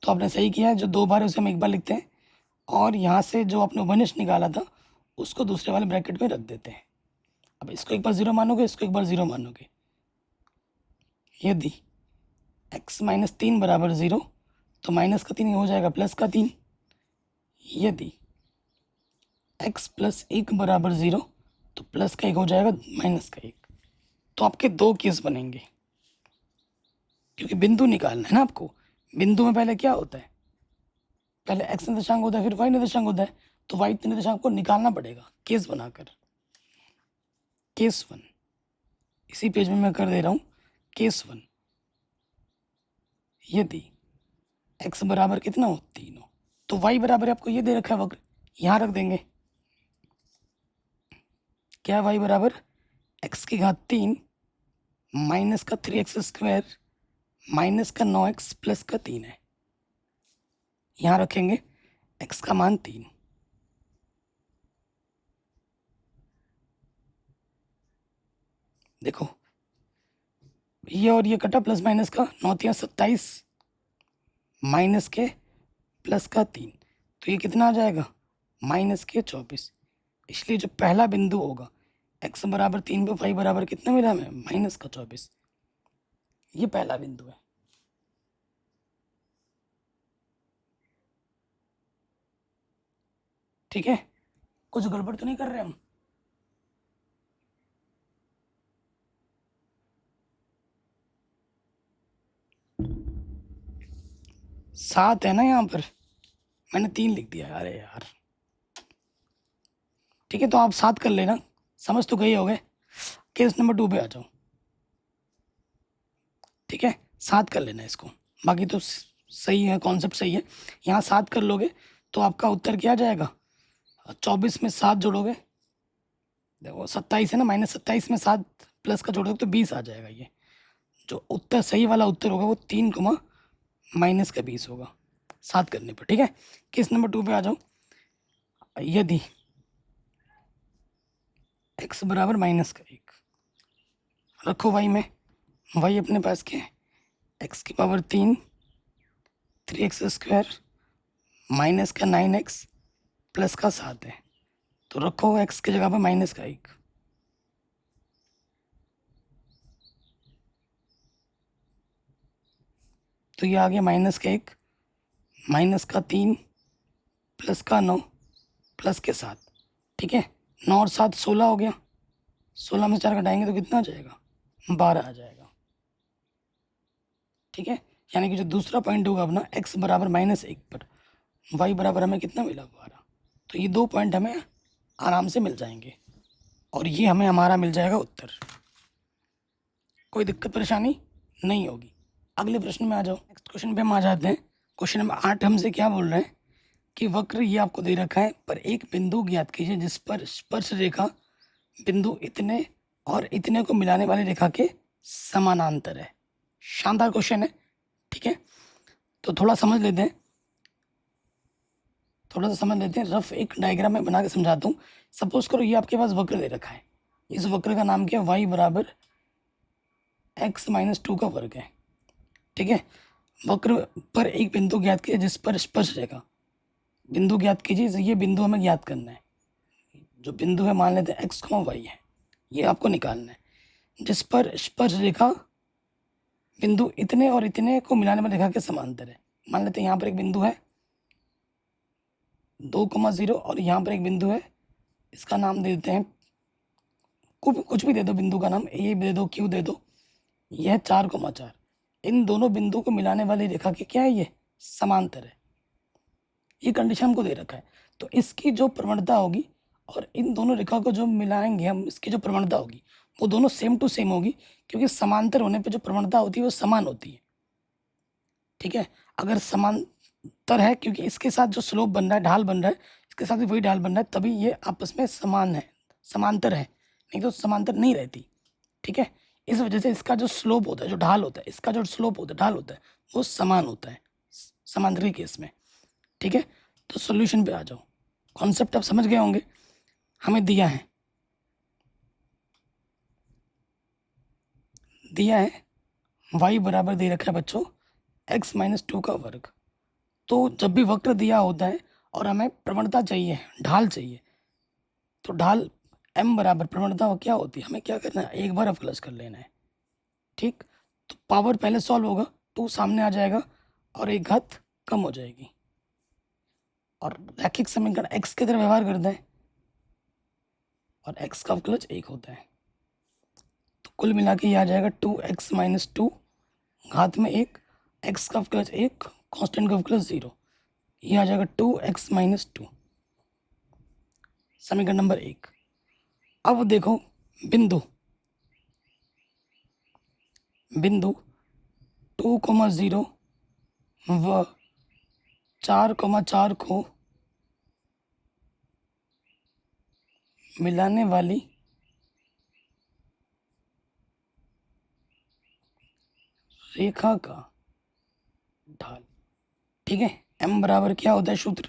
तो आपने सही किया है, जो 2 बार है उसे हम 1 बार लिखते हैं, और यहाँ से जो आपने उभयनिष्ठ निकाला था उसको दूसरे वाले ब्रैकेट में रख देते हैं। अब इसको एक बार 0 मानोगे, इसको एक बार 0 मानोगे। यदि x माइनस 3 बराबर 0 तो माइनस का 3 हो जाएगा प्लस का 3। यदि x प्लस 1 बराबर 0 तो प्लस का 1 हो जाएगा माइनस का 1। तो आपके 2 केस बनेंगे, क्योंकि बिंदु निकालना है ना आपको। बिंदु में पहले क्या होता है, पहले x निर्देशांक होता है, फिर y निर्देशांक होता है, तो y निर्देशांक को निकालना पड़ेगा केस बनाकर। केस 1 इसी पेज में मैं कर दे रहा हूँ। केस 1, यदि x बराबर कितना हो, 3 हो, तो y बराबर आपको ये दे रखा है वक्र, यहाँ रख देंगे। क्या y बराबर x की घात 3 माइनस का 3x² माइनस का 9x प्लस का 3 है। यहाँ रखेंगे x का मान 3। देखो ये और ये कटा, प्लस माइनस का 9 तिया 27 माइनस के प्लस का 3, तो ये कितना आ जाएगा माइनस के 24। इसलिए जो पहला बिंदु होगा x बराबर 3 पे y बराबर कितना मिला हमें माइनस का 24, ये पहला बिंदु है। ठीक है, कुछ गड़बड़ तो नहीं कर रहे हम? सात है ना यहाँ पर, मैंने 3 लिख दिया, अरे यार। ठीक है, तो आप 7 कर लेना, समझ तो गए होगे। केस नंबर 2 पे आ जाओ। ठीक है, 7 कर लेना इसको, बाकी तो सही है, कॉन्सेप्ट सही है। यहाँ 7 कर लोगे तो आपका उत्तर क्या जाएगा, 24 में 7 जोड़ोगे, देखो 27 है ना, माइनस 27 में 7 प्लस का जोड़ोगे तो 20 आ जाएगा। ये जो उत्तर सही वाला उत्तर होगा वो 3 माइनस का 20 होगा 7 करने पर। ठीक है, केस नंबर 2 पे आ जाओ। यदि x बराबर माइनस का 1 रखो y में, y अपने पास क्या है x की पावर 3, 3x स्क्वायर माइनस का 9x प्लस का 7 है, तो रखो x की जगह पर माइनस का 1। तो ये आ गया माइनस का 1, माइनस का 3 प्लस का 9 प्लस के 7। ठीक है, 9 और 7 16 हो गया, 16 में 4 घटाएंगे तो कितना आ जाएगा 12 आ जाएगा। ठीक है, यानी कि जो दूसरा पॉइंट होगा अपना x बराबर माइनस 1 पर y बराबर हमें कितना मिला 12, तो ये 2 पॉइंट हमें आराम से मिल जाएंगे और ये हमें हमारा मिल जाएगा उत्तर। कोई दिक्कत परेशानी नहीं होगी। अगले प्रश्न में आ जाओ, नेक्स्ट क्वेश्चन पे हम आ जाते हैं। क्वेश्चन नंबर 8 हमसे क्या बोल रहे हैं कि वक्र ये आपको दे रखा है, पर एक बिंदु ज्ञात कीजिए जिस पर स्पर्श रेखा बिंदु इतने और इतने को मिलाने वाली रेखा के समानांतर है। शानदार क्वेश्चन है। ठीक है, तो थोड़ा समझ लेते हैं, रफ एक डायग्राम में बना के समझाता हूँ। सपोज करो ये आपके पास वक्र दे रखा है, इस वक्र का नाम क्या है y बराबर x-2 का वर्ग है। ठीक है, वक्र पर एक बिंदु ज्ञात कीजिए जिस पर स्पर्श रेखा, बिंदु ज्ञात कीजिए, ये बिंदु हमें ज्ञात करना है। जो बिंदु है मान लेते हैं x, y है, ये आपको निकालना है। जिस पर स्पर्श रेखा बिंदु इतने और इतने को मिलाने में रेखा के समांतर है। मान लेते हैं यहाँ पर एक बिंदु है 2,0 और यहाँ पर एक बिंदु है, इसका नाम दे देते हैं, कुछ भी दे दो, बिंदु का नाम ए दे दो, क्यू दे दो, यह 4,4। इन दोनों बिंदु को मिलाने वाली रेखा के क्या है, ये समांतर है। ये कंडीशन हमको दे रखा है, तो इसकी जो प्रवणता होगी और इन दोनों रेखा को जो मिलाएंगे हम, इसकी जो प्रवणता होगी वो दोनों सेम टू सेम होगी, क्योंकि समांतर होने पे जो प्रवणता होती है वो समान होती है। ठीक है, अगर समांतर है, क्योंकि इसके साथ जो स्लोप बन रहा है, ढाल बन रहा है, इसके साथ भी वही ढाल बन रहा है, तभी ये आपस में समान है, समांतर है, नहीं तो समांतर नहीं रहती। ठीक है, इस वजह से इसका जो स्लोप होता है, जो ढाल होता है, इसका जो स्लोप होता है, ढाल होता है, वो समान होता है समांतर के केस में। ठीक है, तो सॉल्यूशन पे आ जाओ। कॉन्सेप्ट आप समझ गए होंगे। हमें दिया है y बराबर दे रखा है बच्चों x-2 का वर्ग। तो जब भी वक्र दिया होता है और हमें प्रवणता चाहिए, ढाल चाहिए, तो ढाल m बराबर प्रवणता क्या होती है, हमें क्या करना है, एक बार अवकलज कर लेना है। ठीक, तो पावर पहले सॉल्व होगा, 2 सामने आ जाएगा और एक घात कम हो जाएगी, और रैखिक समीकरण x की तरह व्यवहार करते हैं और x का अवकलज 1 होता है, तो कुल मिला के ये आ जाएगा 2x-2 घात में 1, x का अवकलज 1, कांस्टेंट का अवकलज 0, ये आ जाएगा 2x-2, समीकरण नंबर 1। अब देखो बिंदु 2,0 व 4,4 को मिलाने वाली रेखा का ढाल। ठीक है, m बराबर क्या होता है सूत्र,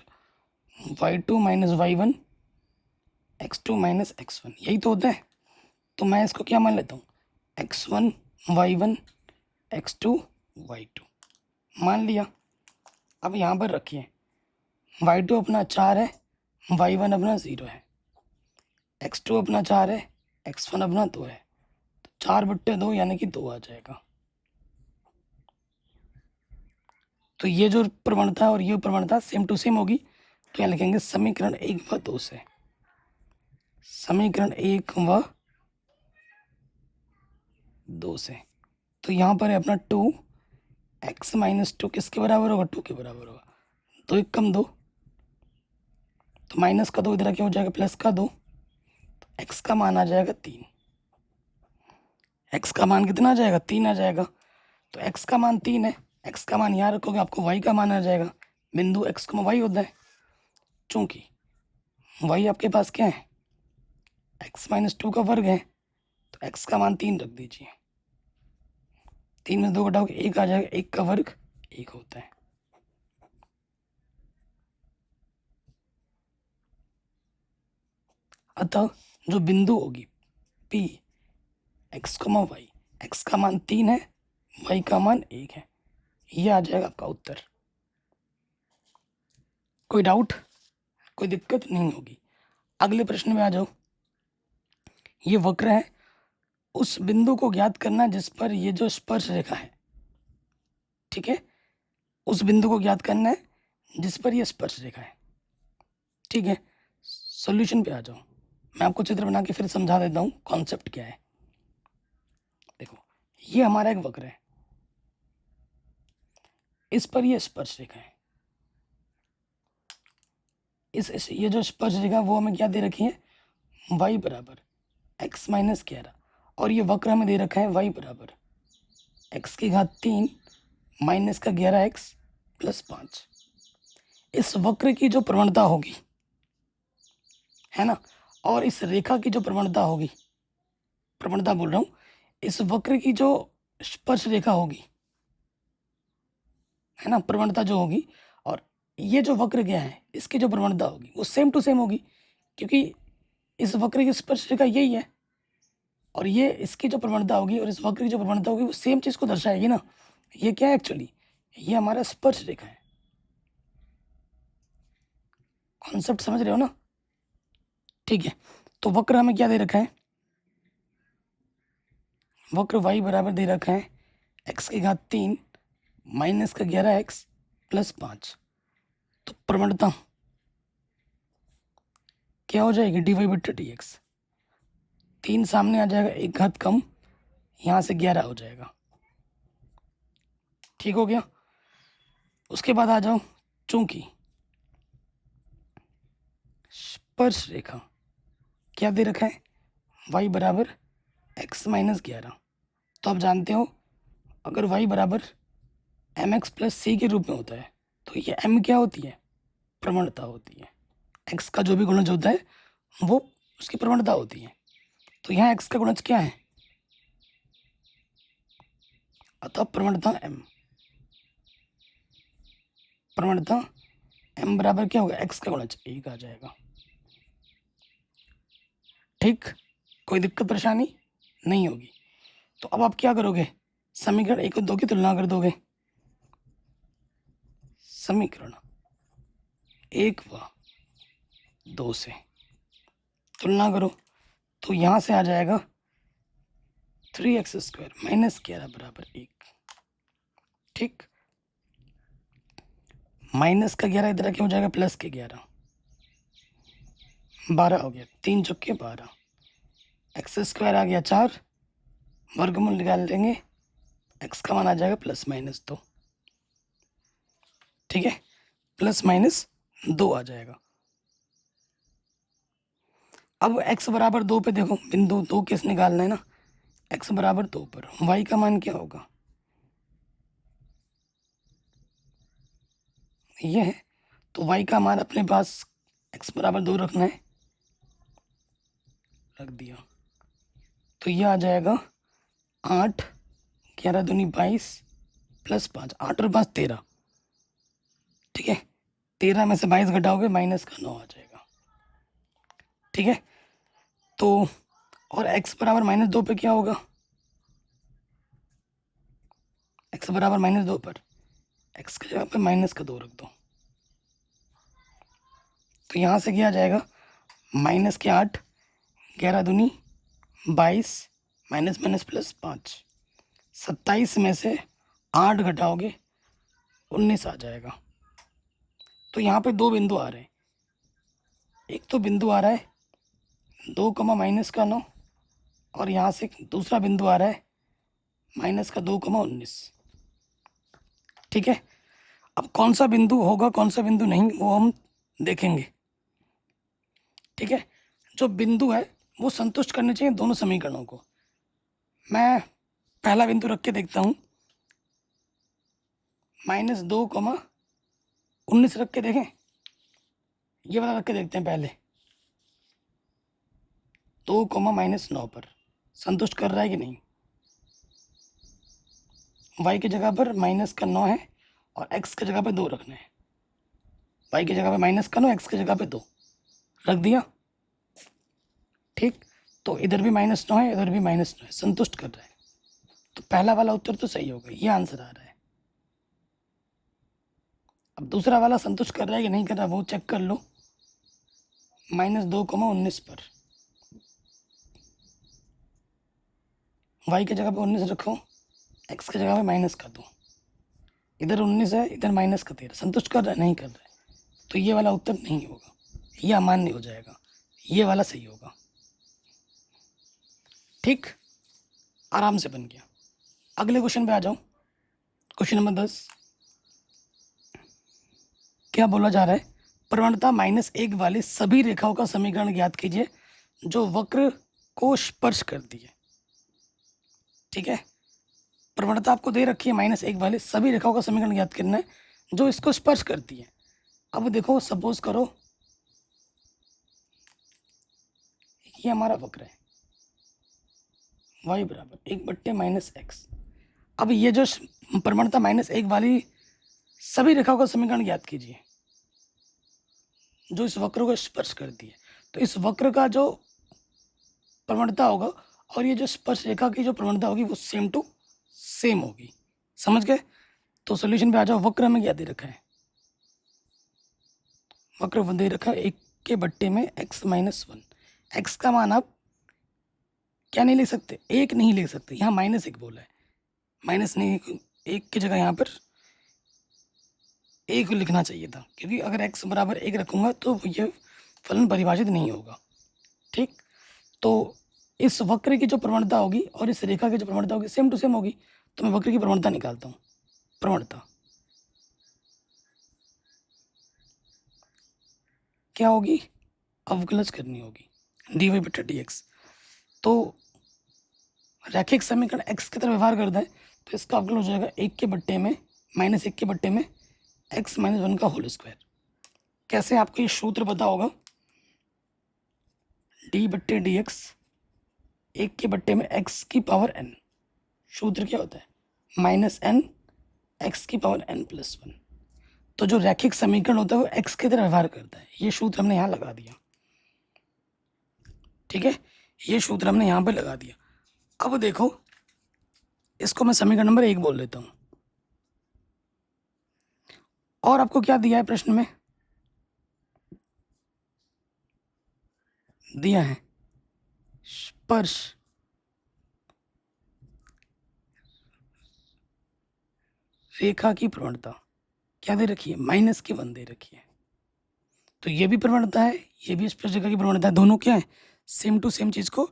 y2 minus y1 x2 minus x1, यही तो होता है। तो मैं इसको क्या मान लेता हूँ, x1 y1 x2 y2 मान लिया। अब यहाँ पर रखिए y2 अपना 4 है, y1 अपना 0 है, x2 अपना 4 है, x1 अपना 2 है। तो 4/2 यानी कि 2 आ जाएगा। तो ये जो प्रवणता और ये प्रवणता सेम टू सेम होगी, तो यहाँ लिखेंगे समीकरण 1 व 2 से। समीकरण 1 व 2 से। तो यहाँ पर है अपना 2x - 2 किसके बराबर होगा? 2 के बराबर होगा। 2 1 कम 2, तो माइनस का 2 इधर क्या हो जाएगा? प्लस का 2। तो x का मान आ जाएगा 3। x का मान कितना आ जाएगा? 3 आ जाएगा। तो x का मान 3 है, x का मान यहाँ रखोगे आपको y का मान आ जाएगा। बिंदु x, y होता है। चूंकि y आपके पास क्या है? x - 2 का वर्ग है, तो x का मान 3 रख दीजिए। 3 में से 2 घटाओगे 1 आ जाएगा। 1 का वर्ग 1 होता है। अतः जो बिंदु होगी P x, y, x का मान 3 है, y का मान 1 है, ये आ जाएगा आपका उत्तर। कोई डाउट, कोई दिक्कत नहीं होगी। अगले प्रश्न में आ जाओ। ये वक्र है, उस बिंदु को ज्ञात करना जिस पर ये जो स्पर्श रेखा है, ठीक है, उस बिंदु को ज्ञात करना है जिस पर ये स्पर्श रेखा है, ठीक है। सॉल्यूशन पे आ जाओ। मैं आपको चित्र बना के फिर समझा देता हूँ कॉन्सेप्ट क्या है। देखो, ये हमारा एक वक्र है, इस पर ये स्पर्श रेखा है। ये जो स्पर्श रेखा वो हमें क्या दे रखी है? y बराबर x - 11, और ये वक्र हमें दे रखा है y बराबर x की घात 3 माइनस का 11x प्लस 5। इस वक्र की जो प्रवणता होगी, है ना, और इस रेखा की जो प्रवणता होगी, प्रवणता बोल रहा हूँ, इस वक्र की जो स्पर्श रेखा होगी, है ना, प्रवणता जो होगी, और ये जो वक्र क्या है इसकी जो प्रवणता होगी वो सेम टू सेम होगी, क्योंकि इस वक्र की स्पर्श रेखा यही है, और ये इसकी जो प्रवणता होगी और इस वक्र की जो प्रवणता होगी वो सेम चीज़ को दर्शाएगी ना। ये क्या है एक्चुअली? ये हमारा स्पर्श रेखा है। कॉन्सेप्ट समझ रहे हो ना? ठीक है, तो वक्र हमें क्या दे रखा है? वक्र y बराबर दे रखा है x की घात 3 माइनस का 11x प्लस 5। तो प्रवणता क्या हो जाएगी? dy/dx। 3 सामने आ जाएगा, एक घात कम, यहाँ से 11 हो जाएगा। ठीक हो गया। उसके बाद आ जाओ, चूंकि स्पर्श रेखा क्या दे रखा है? y बराबर x - 11। तो आप जानते हो अगर y बराबर mx प्लस c के रूप में होता है तो ये m क्या होती है? प्रवणता होती है। x का जो भी गुणज होता है वो उसकी प्रवणता होती है। तो यहाँ x का गुणज क्या है? अतः प्रवणता m। प्रवणता m बराबर क्या होगा? x का गुणज 1 आ जाएगा। ठीक, कोई दिक्कत परेशानी नहीं होगी। तो अब आप क्या करोगे? समीकरण 1 और 2 की तुलना कर दोगे। समीकरण 1 व 2 से तुलना करो, तो यहाँ से आ जाएगा 3x² माइनस 11 बराबर 1। ठीक, माइनस का 11 इधर क्या हो जाएगा? प्लस के 11, 12 हो गया। 3 चौके 12, x² आ गया 4, वर्गमूल निकाल देंगे, x का मान आ जाएगा +-2। ठीक है, +-2 आ जाएगा। अब x बराबर 2 पे देखो, बिंदु 2 किस निकालना है ना, x बराबर 2 पर y का मान क्या होगा? ये है, तो y का मान अपने पास x बराबर 2 रखना है, रख दिया। तो ये आ जाएगा 8, 11 दूनी 22 प्लस 5, 8 और 5 13। ठीक है, 13 में से 22 घटाओगे माइनस का 9 आ जाएगा। ठीक है, तो और x बराबर -2 पे क्या होगा? x बराबर -2 पर x की जगह पे -2 रख दो। तो यहाँ से किया जाएगा माइनस के 8, 11 दूनी 22, माइनस माइनस प्लस 5, 27 में से 8 घटाओगे 19 आ जाएगा। तो यहाँ पे दो बिंदु आ रहे हैं, एक तो बिंदु आ रहा है 2 कमा माइनस का 9, और यहाँ से दूसरा बिंदु आ रहा है माइनस का 2 कमा 19। ठीक है, अब कौन सा बिंदु होगा कौन सा बिंदु नहीं वो हम देखेंगे। ठीक है, जो बिंदु है वो संतुष्ट करने चाहिए दोनों समीकरणों को। मैं पहला बिंदु रख के देखता हूँ, माइनस 2 कमा 19 रख के देखें, ये वाला रख के देखते हैं पहले। 2 कमा माइनस 9 पर संतुष्ट कर रहा है कि नहीं। y की जगह पर माइनस का 9 है और x की जगह पे 2 रखना है। y की जगह पे माइनस का 9, x की जगह पे 2 रख दिया। ठीक, तो इधर भी माइनस 9 है, इधर भी माइनस 9 है, संतुष्ट कर रहा है। तो पहला वाला उत्तर तो सही होगा, ये आंसर आ रहा है। अब दूसरा वाला संतुष्ट कर रहा है कि नहीं कर रहा वो चेक कर लो। माइनस 2 कमा 19 पर y की जगह पे 19 रखो, x की जगह पे माइनस का 2, इधर 19 है इधर माइनस का 13, संतुष्ट कर रहा है नहीं कर रहा है। तो ये वाला उत्तर नहीं होगा, ये अमान्य हो जाएगा, ये वाला सही होगा। ठीक, आराम से बन गया। अगले क्वेश्चन पे आ जाओ। क्वेश्चन नंबर 10 क्या बोला जा रहा है, प्रवणता -1 वाली सभी रेखाओं का समीकरण ज्ञात कीजिए जो वक्र को स्पर्श करती है। ठीक है, प्रवणता आपको दे रखी है -1 वाली सभी रेखाओं का समीकरण ज्ञात करना है जो इसको स्पर्श करती है। अब देखो, सपोज करो ये हमारा वक्र है, y बराबर 1/-x। अब ये जो प्रवणता -1 वाली सभी रेखाओं का समीकरण ज्ञात कीजिए जो इस वक्र को स्पर्श करती है। तो इस वक्र का जो प्रवणता होगा और ये जो स्पर्श रेखा की जो प्रवणता होगी वो सेम टू सेम होगी। समझ गए? तो सॉल्यूशन पे आ जाओ। वक्र में क्या दे रखा है, वक्र दे रखा है 1 में x-1। x का मान आप क्या नहीं लिख सकते, 1 नहीं लिख सकते, यहाँ -1 बोला है, माइनस नहीं, 1 की जगह यहाँ पर 1 लिखना चाहिए था, क्योंकि अगर x बराबर 1 रखूँगा तो ये फलन परिभाषित नहीं होगा। ठीक, तो इस वक्र की जो प्रवणता होगी और इस रेखा की जो प्रवणता होगी सेम टू सेम होगी। तो मैं वक्र की प्रवणता निकालता हूँ। प्रवणता क्या होगी, अवकलज करनी होगी dy/dx। तो रैखिक समीकरण x की तरफ व्यवहार करता है तो इसका अवकलन हो जाएगा 1 में x-1 का होल स्क्वायर। कैसे, आपको ये सूत्र पता होगा, d/dx 1 में x की पावर n। सूत्र क्या होता है, -n x की पावर n+1। तो जो रैखिक समीकरण होता है वो x की तरह व्यवहार करता है। ये सूत्र हमने यहाँ लगा दिया। ठीक है, ये सूत्र हमने यहाँ पे लगा दिया। अब देखो, इसको मैं समीकरण नंबर 1 बोल देता हूँ। और आपको क्या दिया है प्रश्न में, दिया है स्पर्श रेखा की प्रवणता क्या दे रखी है, -1 दे रखी है। तो ये भी प्रवणता है, ये भी स्पर्श रेखा की प्रवणता है, दोनों क्या है, सेम टू सेम चीज को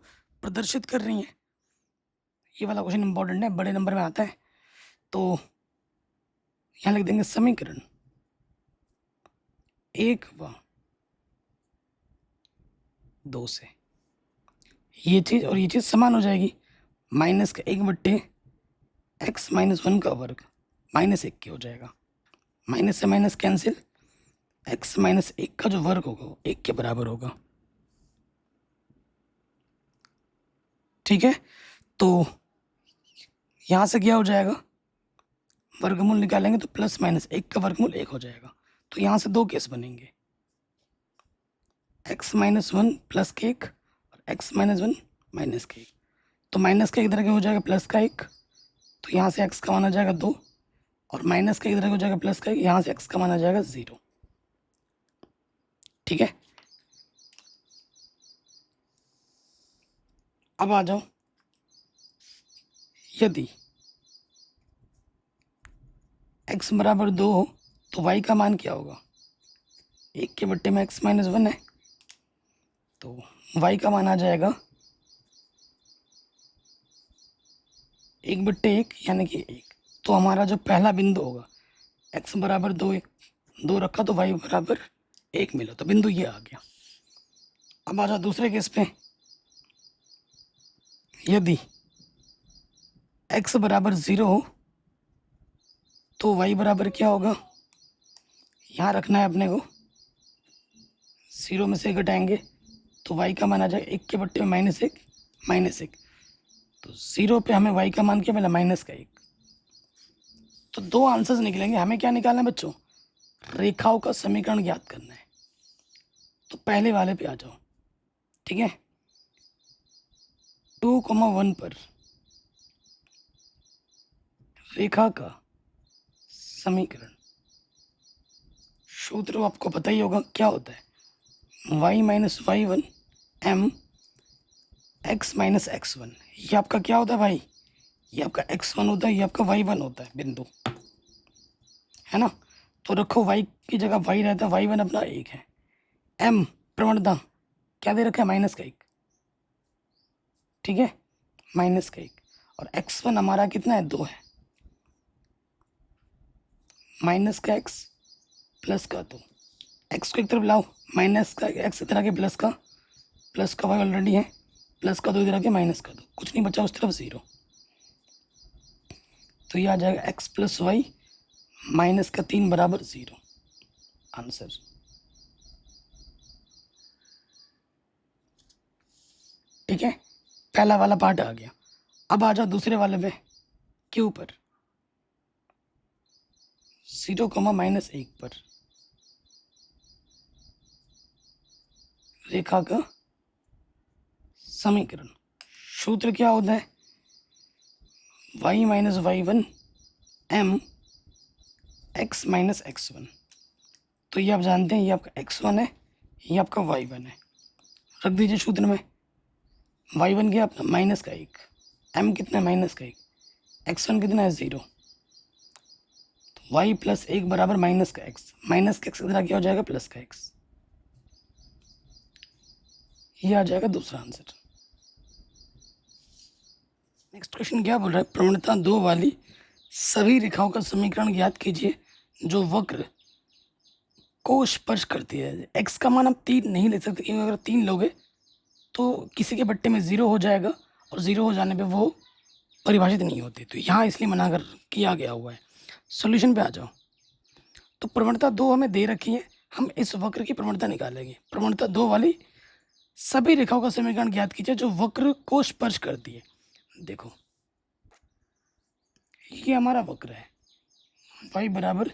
प्रदर्शित कर रही हैं। ये वाला क्वेश्चन इंपॉर्टेंट है, बड़े नंबर में आता है। तो यहाँ लिख देंगे समीकरण 1 व 2 से ये चीज और ये चीज समान हो जाएगी। -1/x-1 का वर्ग -1 की हो जाएगा, माइनस से माइनस कैंसिल, x-1 का जो वर्ग होगा वो 1 के बराबर होगा। ठीक है, तो यहाँ से क्या हो जाएगा, वर्गमूल निकालेंगे तो +-1 का वर्गमूल 1 हो जाएगा। तो यहाँ से 2 केस बनेंगे, x-1 प्लस के 1 और x-1 माइनस के 1। तो माइनस का इधर के हो जाएगा प्लस का 1, तो यहाँ से x का मान आ जाएगा 2, और माइनस का इधर हो जाएगा प्लस का 1, यहाँ से x का मान आ जाएगा 0। ठीक है, अब आ जाओ, यदि x बराबर 2 हो तो y का मान क्या होगा? 1/में x माइनस 1 है, तो y का मान आ जाएगा 1/1 यानी कि 1। तो हमारा जो पहला बिंदु होगा, x बराबर 2 रखा तो y बराबर 1 मिला, तो बिंदु ये आ गया। अब आ जाओ दूसरे केस पे, यदि x बराबर 0 हो तो y बराबर क्या होगा? यहाँ रखना है अपने को, 0 में से घटाएंगे तो y का मान आ जाएगा 1/में -1। तो 0 पे हमें y का मान क्या मिला? -1। तो दो आंसर्स निकलेंगे। हमें क्या निकालना है बच्चों? रेखाओं का समीकरण ज्ञात करना है। तो पहले वाले पे आ जाओ, ठीक है। 2,1 पर रेखा का समीकरण, सूत्र आपको पता ही होगा क्या होता है, y minus y1 m x minus x1। ये आपका क्या होता है भाई? ये आपका x1 होता है, ये आपका y1 होता है बिंदु, है ना। तो रखो y की जगह y रहता है, y1 अपना 1 है, m प्रवणता क्या दे रखा है? -1, ठीक है, -1। और x1 हमारा कितना है? 2 है, -x प्लस का 2। x को एक तरफ लाओ, -x इधर आके प्लस का y ऑलरेडी है, प्लस का 2 इधर आके -2, कुछ नहीं बचा उस तरफ 0। तो ये आ जाएगा x प्लस y -3 बराबर 0। आंसर। ठीक है, पहला वाला पार्ट आ गया। अब आ जाओ दूसरे वाले पे, क्यू पर 0, -1 पर रेखा का समीकरण, सूत्र क्या होता है? y minus y1 m x minus x1। तो ये आप जानते हैं, ये आपका x1 है, ये आपका y1 है। रख दीजिए सूत्र में, y1 क्या अपना -1, m कितना है? -1, x1 कितना है? 0। तो y प्लस 1 बराबर -x, -x इधर क्या हो जाएगा? प्लस का x। ये आ जाएगा दूसरा आंसर। नेक्स्ट क्वेश्चन क्या बोल रहा है? प्रवणता 2 वाली सभी रेखाओं का समीकरण ज्ञात कीजिए जो वक्र को स्पर्श करती है। x का मान हम 3 नहीं ले सकते, क्योंकि अगर 3 लोगे तो किसी के बट्टे में 0 हो जाएगा, और 0 हो जाने पे वो परिभाषित नहीं होती, तो यहाँ इसलिए मना कर किया गया हुआ है। सॉल्यूशन पे आ जाओ। तो प्रवणता 2 हमें दे रखी है, हम इस वक्र की प्रवणता निकालेंगे। प्रवणता 2 वाली सभी रेखाओं का समीकरण ज्ञात कीजिए जो वक्र को स्पर्श करती है। देखो, ये हमारा वक्र है, y बराबर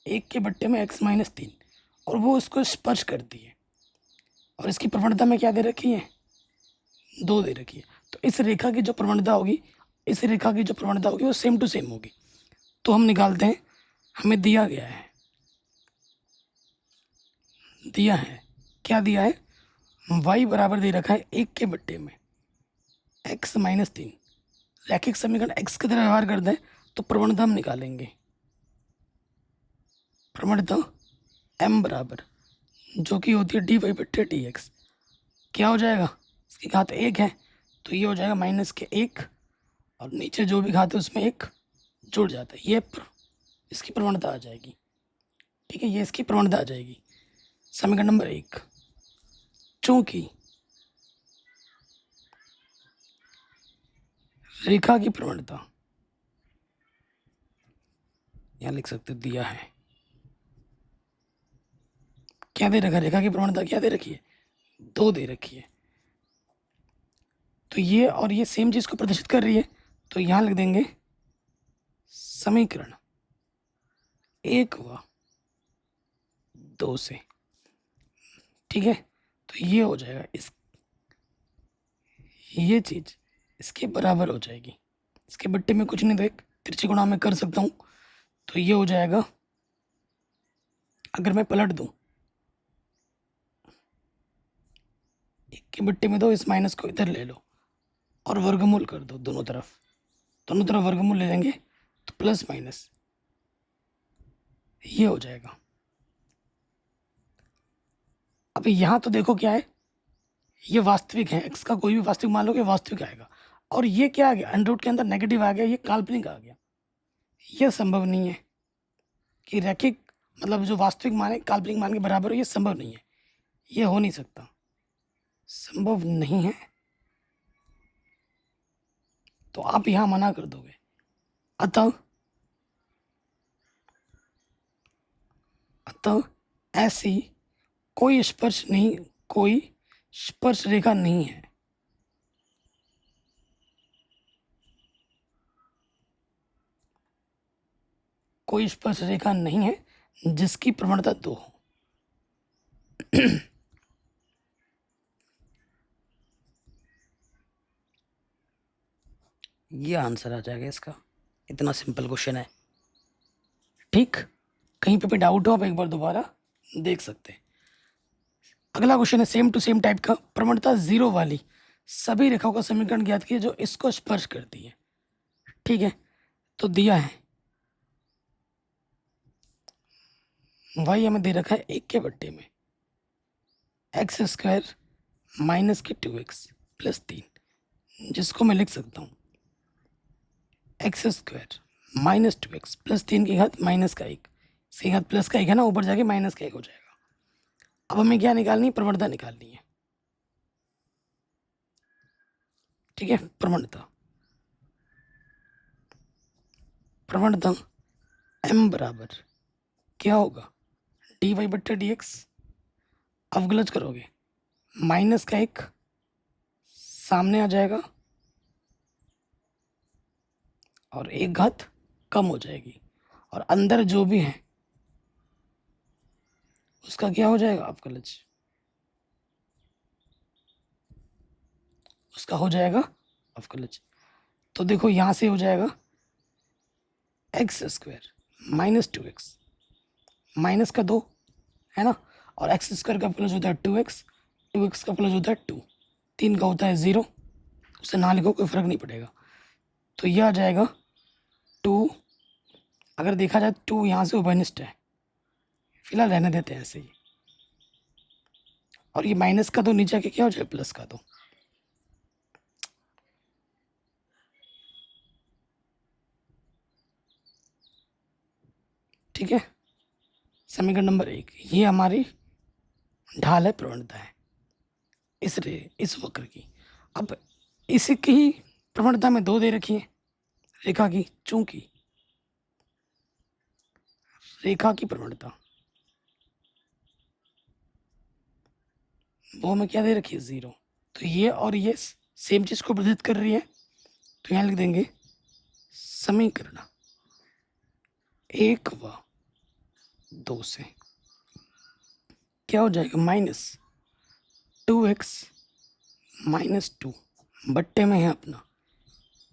1 के बट्टे में x माइनस 3, और वो इसको स्पर्श करती है, और इसकी प्रवणता में क्या दे रखी है? 2 दे रखी है। तो इस रेखा की जो प्रवणता होगी, इस रेखा की जो प्रवणता होगी वो सेम टू सेम होगी। तो हम निकालते हैं, हमें दिया गया है, क्या दिया है? y बराबर दे रखा है 1 के बट्टे में x माइनस 3। रैखिक समीकरण x की तरह व्यवहार करते हैं, तो प्रवणता हम निकालेंगे। प्रवणता m बराबर, जो कि होती है dy/dx, क्या हो जाएगा? इसकी घात 1 है, तो ये हो जाएगा -1, और नीचे जो भी घात है उसमें 1 जुड़ जाता है। ये इसकी प्रवणता आ जाएगी, ठीक है, ये इसकी प्रवणता आ जाएगी। समीकरण नंबर 1, चूंकि रेखा की प्रवणता, यहाँ लिख सकते दिया है, क्या दे रखा है? रेखा की प्रवणता क्या दे रखी है? 2 दे रखी है। तो ये और ये सेम चीज को प्रदर्शित कर रही है, तो यहाँ लिख देंगे समीकरण 1 हुआ 2 से, ठीक है। तो ये हो जाएगा, ये चीज इसके बराबर हो जाएगी। इसके बट्टे में कुछ नहीं, तो एक तिरछी गुणा में कर सकता हूँ, तो ये हो जाएगा, अगर मैं पलट दूं के बट्टे में दो, इस माइनस को इधर ले लो और वर्गमूल कर दो दोनों तरफ वर्गमूल ले लेंगे तो प्लस माइनस ये हो जाएगा। अब यहाँ तो देखो क्या है, ये वास्तविक है, x का कोई भी वास्तविक मान लो कि वास्तविक आएगा, और ये क्या आ गया, अंडर रूट के अंदर नेगेटिव आ गया, ये काल्पनिक आ गया। ये संभव नहीं है कि रैखिक मतलब जो वास्तविक मान है काल्पनिक मान के बराबर हो, ये संभव नहीं है, ये हो नहीं सकता, संभव नहीं है। तो आप यहाँ मना कर दोगे। अतः ऐसी कोई स्पर्श रेखा नहीं है। कोई स्पर्श रेखा नहीं है जिसकी प्रवणता 2 हो। ये आंसर आ जाएगा इसका, इतना सिंपल क्वेश्चन है। ठीक, कहीं पे भी डाउट हो आप एक बार दोबारा देख सकते हैं। अगला क्वेश्चन है सेम टू सेम टाइप का, प्रवणता 0 वाली सभी रेखाओं का समीकरण ज्ञात कीजिए जो इसको स्पर्श करती है। ठीक है, तो दिया है y हमें दे रखा है 1 के बट्टे में एक्स स्क्वायर माइनस के 2x प्लस 3, जिसको मैं लिख सकता हूँ x square minus 2x plus 3 की घात माइनस का 1, इसकी घात प्लस का 1 है ना, ऊपर जाके माइनस का 1 हो जाएगा। अब हमें क्या निकालनी है, प्रवणता निकालनी है। ठीक है, प्रवणता m बराबर क्या होगा, dy बट्टे dx, अवकलज करोगे माइनस का 1 सामने आ जाएगा और 1 घात कम हो जाएगी, और अंदर जो भी है उसका क्या हो जाएगा, अवकलज, उसका हो जाएगा अवकलज। तो देखो यहाँ से हो जाएगा x square minus 2x minus का 2 है ना, और एक्स स्क्वायर का अवकलज होता है 2x, 2x का अवकलज होता है 2, 3 का होता है 0, उसे ना लिखो कोई फर्क नहीं पड़ेगा। तो यह आ जाएगा 2, अगर देखा जाए 2 यहाँ से उभयनिष्ठ है, फिलहाल रहने देते हैं ऐसे ही, और ये माइनस का 2 नीचे आके क्या हो जाएगा, प्लस का 2। ठीक है, समीकरण नंबर 1, ये हमारी ढाल है, प्रवणता है इस वक्र की। अब इसकी प्रवणता में 2 दे रखी है रेखा की, चूंकि रेखा की प्रवणता वो में क्या दे रखी है, 0, तो ये और ये सेम चीज को प्रदर्शित कर रही है, तो यहाँ लिख देंगे समीकरण 1 व 2 से क्या हो जाएगा, माइनस 2x माइनस 2 बट्टे में है अपना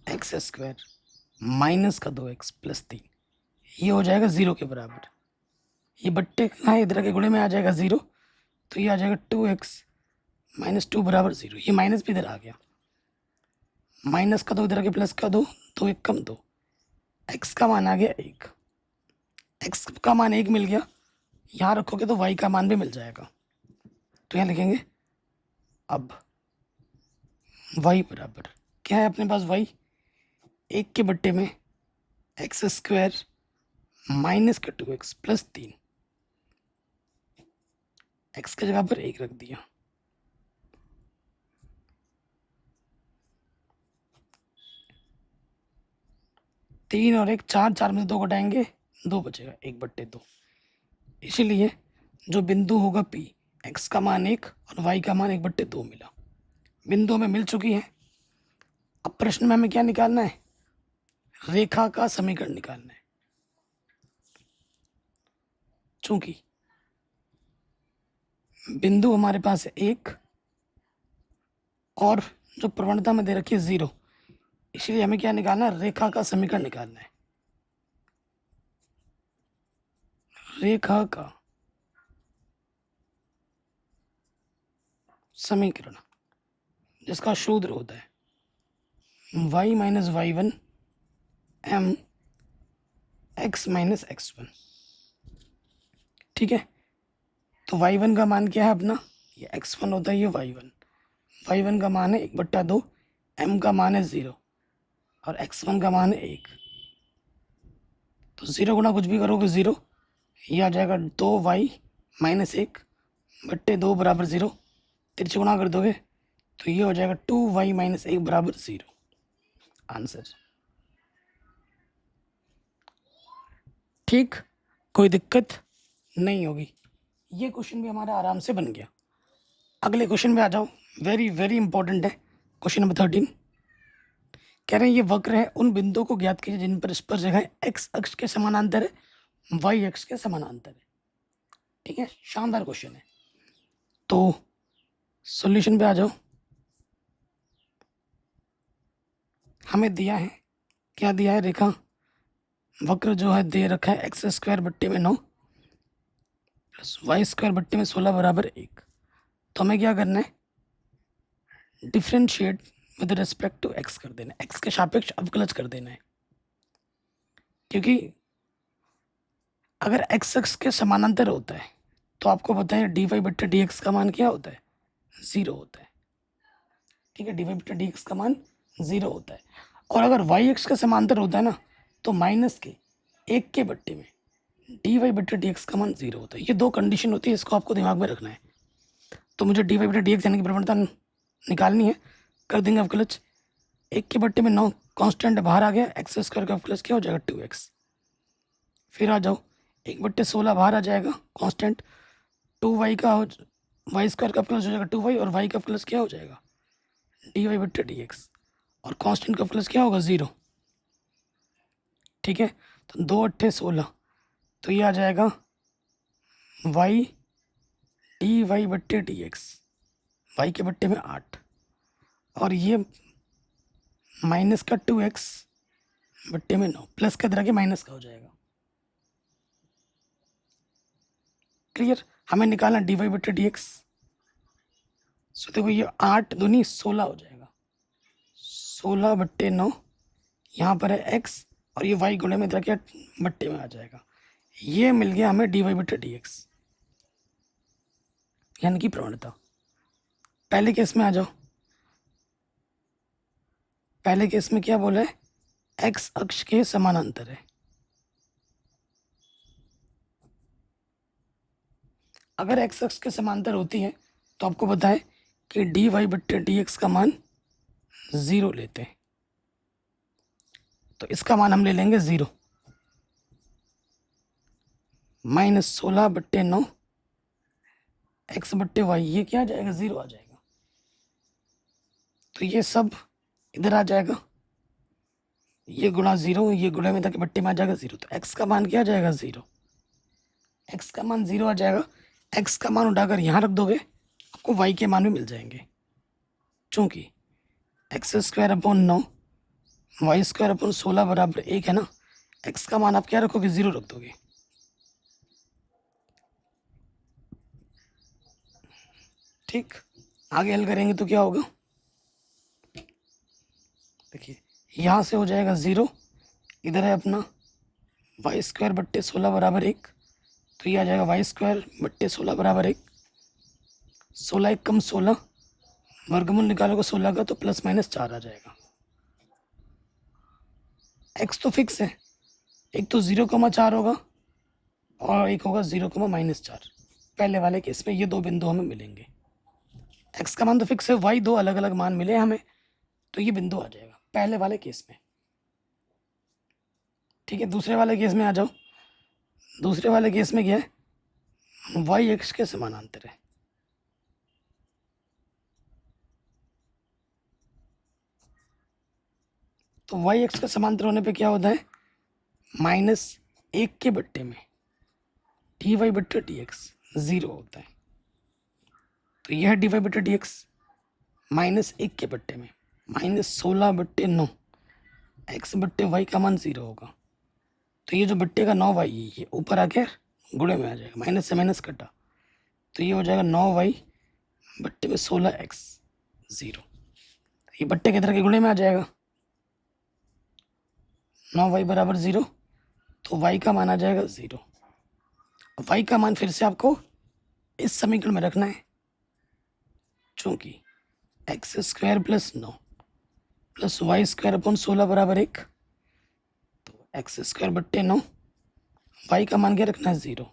एक्स स्क्वायर माइनस का 2x प्लस 3, ये हो जाएगा 0 के बराबर। ये बट्टे कहाँ इधर के गुणे में आ जाएगा 0, तो ये आ जाएगा 2x माइनस 2 बराबर 0, ये माइनस भी इधर आ गया, माइनस का 2 इधर आके प्लस का 2, 2 1 कम 2, x का मान आ गया 1, x का मान 1 मिल गया, यहाँ रखोगे तो y का मान भी मिल जाएगा, तो यहाँ लिखेंगे अब y बराबर क्या है अपने पास, y 1 के बट्टे में एक्स स्क्वायर माइनस का 2x प्लस 3, x की जगह पर 1 रख दिया, तीन और 1 4, 4 में से 2 घटाएंगे 2 बचेगा, 1 बट्टे 2। इसीलिए जो बिंदु होगा P, x का मान 1 और y का मान 1 बट्टे 2 मिला, बिंदु हमें मिल चुकी है। अब प्रश्न में हमें क्या निकालना है, रेखा का समीकरण निकालना है। चूंकि बिंदु हमारे पास है 1 और जो प्रवणता में दे रखी है 0, इसलिए हमें क्या निकालना है, रेखा का समीकरण निकालना है। रेखा का समीकरण जिसका शूद्र होता है y minus Y one M X minus X one. ठीक है, तो y1 का मान क्या है अपना, ये x1 होता है, ये y1 का मान है 1/2, m का मान है 0 और x1 का मान है 1। तो 0 गुना कुछ भी करोगे 0, ये आ जाएगा 2y माइनस 1/2 बराबर 0। तिरछे गुना कर दोगे तो ये हो जाएगा 2y माइनस 1 बराबर 0। आंसर। ठीक, कोई दिक्कत नहीं होगी। ये क्वेश्चन भी हमारा आराम से बन गया। अगले क्वेश्चन पे आ जाओ, वेरी वेरी इंपॉर्टेंट है। क्वेश्चन नंबर 13 कह रहे हैं ये वक्र है, उन बिंदुओं को ज्ञात कीजिए जिन पर स्पर्श रेखाएं एक्स अक्ष के समानांतर है, वाई अक्ष के समानांतर है। ठीक है, शानदार क्वेश्चन है। तो सॉल्यूशन पे आ जाओ। हमें दिया है, क्या दिया है, रेखा वक्र जो है दे रखा है एक्स स्क्वायर बट्टे में 9 प्लस वाई स्क्वायर बट्टे में 16 बराबर 1। तो हमें क्या करना है, differentiate with respect to X कर देना है, एक्स के सापेक्ष अवकलज कर देना है। क्योंकि अगर एक्स अक्ष के समानांतर होता है तो आपको पता है डी वाई बट्टे डी एक्स का मान क्या होता है, 0 होता है। ठीक है, डी वाई बट्टे डी एक्स का मान 0 होता है। और अगर वाई एक्स का समांतर होता है ना, तो माइनस के 1 के बट्टे में डी वाई बट्टे डी एक्स का मान 0 होता है। ये दो कंडीशन होती है, इसको आपको दिमाग में रखना है। तो मुझे डी वाई बट्टे डी एक्स यानी कि प्रवणता निकालनी है, कर देंगे अवकलज। 1 के बट्टे में 9 कांस्टेंट बाहर आ गया, एक्स स्क्वायर का अवकलज क्या हो जाएगा 2x। फिर आ जाओ 1/16 बाहर आ जाएगा कांस्टेंट, 2y का वाई स्क्वायर का अवकलज हो जाएगा 2y और y का अवकलज क्या हो जाएगा डी वाई बट्टे डी एक्स और कांस्टेंट का अवकलज क्या होगा 0। ठीक है, तो 2 अट्ठे 16, तो ये आ जाएगा y डी वाई बट्टे डी एक्स, वाई के बट्टे में 8 और ये माइनस का 2x बट्टे में 9 प्लस का तरह के माइनस का हो जाएगा। क्लियर, हमें निकालना डी वाई बट्टे डी एक्स। सो देखो ये 8 दूनी 16 हो जाएगा, 16/9, यहाँ पर है x और ये y गुणे में तरह के बट्टे में आ जाएगा। ये मिल गया हमें डी वाई बट्टे डी एक्स यानी कि प्रवणता। पहले केस में आ जाओ, पहले केस में क्या बोला है, x अक्ष के समानांतर है। अगर x अक्ष के समांतर होती है तो आपको पता है कि डी वाई बट्टे डी एक्स का मान 0 लेते हैं, तो इसका मान हम ले लेंगे 0। -16/9 x बट्टे वाई, ये क्या आ जाएगा 0 आ जाएगा। तो ये सब इधर आ जाएगा, ये गुणा 0, ये गुणा में तक बट्टे में आ जाएगा 0। तो x का मान क्या आ जाएगा 0, x का मान 0 आ जाएगा। x का मान उठाकर यहाँ रख दोगे, आपको y के मान भी मिल जाएंगे। चूँकि x²/9 y²/16 बराबर 1 है ना, x का मान आप क्या रखोगे 0 रख दोगे। ठीक, आगे हल करेंगे तो क्या होगा, देखिए यहाँ से हो जाएगा 0, इधर है अपना y²/16 बराबर 1, तो ये आ जाएगा y²/16 बराबर 1। 16 1 कम 16, वर्गमूल निकालोगे 16 का तो प्लस माइनस 4 आ जाएगा। x तो फिक्स है, एक तो 0,4 होगा और एक होगा 0,-4। पहले वाले केस में ये दो बिंदु हमें मिलेंगे। x का मान तो फिक्स है, y दो अलग अलग मान मिले हमें, तो ये बिंदु आ जाएगा पहले वाले केस में। ठीक है, दूसरे वाले केस में आ जाओ। दूसरे वाले केस में क्या है, y x के समानांतर है। तो y x का समांतर होने पे क्या होता है, -1 के बट्टे में डी वाई बट्टे डी एक्स 0 होता है। तो यह डी वाई बट्टे डी एक्स -1 के बट्टे में -16/9 x बट्टे वाई का मान 0 होगा। तो ये जो बट्टे का 9y ये ऊपर आके गुणे में आ जाएगा, माइनस से माइनस कटा, तो ये हो जाएगा 9y बट्टे में 16x 0। ये बट्टे की तरह के गुणे में आ जाएगा। 9y बराबर 0, तो y का मान आ जाएगा 0। y का मान फिर से आपको इस समीकरण में रखना है, चूंकि X square plus 9 plus Y square upon 16 बराबर 1, तो एक्स स्क्वायर बट्टे 9, वाई का मान क्या रखना है 0।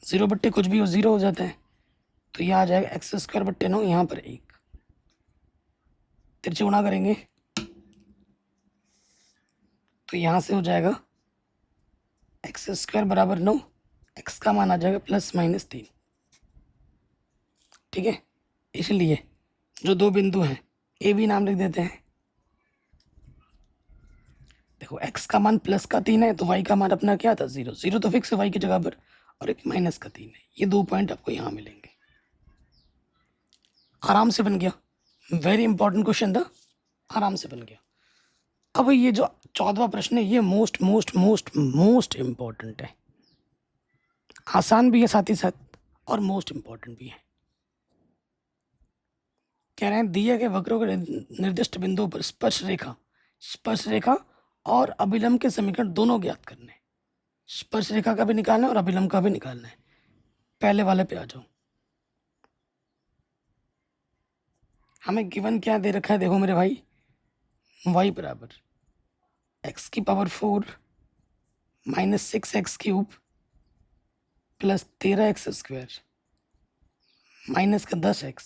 0 बट्टे कुछ भी हो 0 हो जाता है, तो यह आ जाएगा एक्स स्क्वायर बट्टे 9, यहाँ पर 1 तिरछे गुणा करेंगे तो यहाँ से हो जाएगा एक्स स्क्वायर बराबर 9, एक्स का मान आ जाएगा प्लस माइनस 3। ठीक है, इसलिए जो दो बिंदु हैं ए बी नाम लिख देते हैं। देखो एक्स का मान प्लस का 3 है, तो वाई का मान अपना क्या था 0। 0 तो फिक्स है वाई की जगह पर, और एक माइनस का 3 है। ये 2 पॉइंट आपको यहाँ मिलेंगे। आराम से बन गया, वेरी इंपॉर्टेंट क्वेश्चन था, आराम से बन गया। अब ये जो 14वां प्रश्न है, ये most most most most important है। आसान भी है साथ ही साथ, और मोस्ट इम्पॉर्टेंट भी है। कह रहे हैं दिए गए वक्रों के निर्दिष्ट बिंदुओं पर स्पर्श रेखा और अभिलंब के समीकरण दोनों ज्ञात करने। स्पर्श रेखा का भी निकालना है और अभिलंब का भी निकालना है। पहले वाले पे आ जाओ। हमें गिवन क्या दे रखा है, देखो मेरे भाई, y बराबर x की power 4 minus 6x cube plus 13x square minus का 10x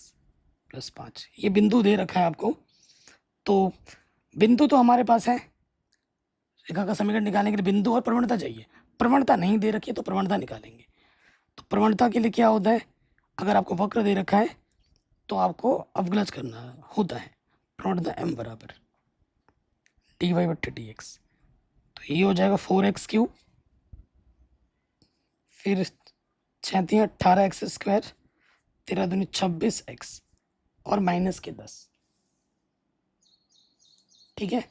प्लस 5, ये बिंदु दे रखा है आपको। तो बिंदु तो हमारे पास है, रेखा का समीकरण निकालने के लिए बिंदु और प्रवणता चाहिए। प्रवणता नहीं दे रखी है तो प्रवणता निकालेंगे। तो प्रवणता के लिए क्या होता है, अगर आपको वक्र दे रखा है तो आपको अवकलज करना होता है। प्रवणता m बराबर dy बट्टे dx, तो ये हो जाएगा 4x क्यूब, फिर 6 18x स्क्वायर, 13 दूनी 26x और माइनस के 10। ठीक है,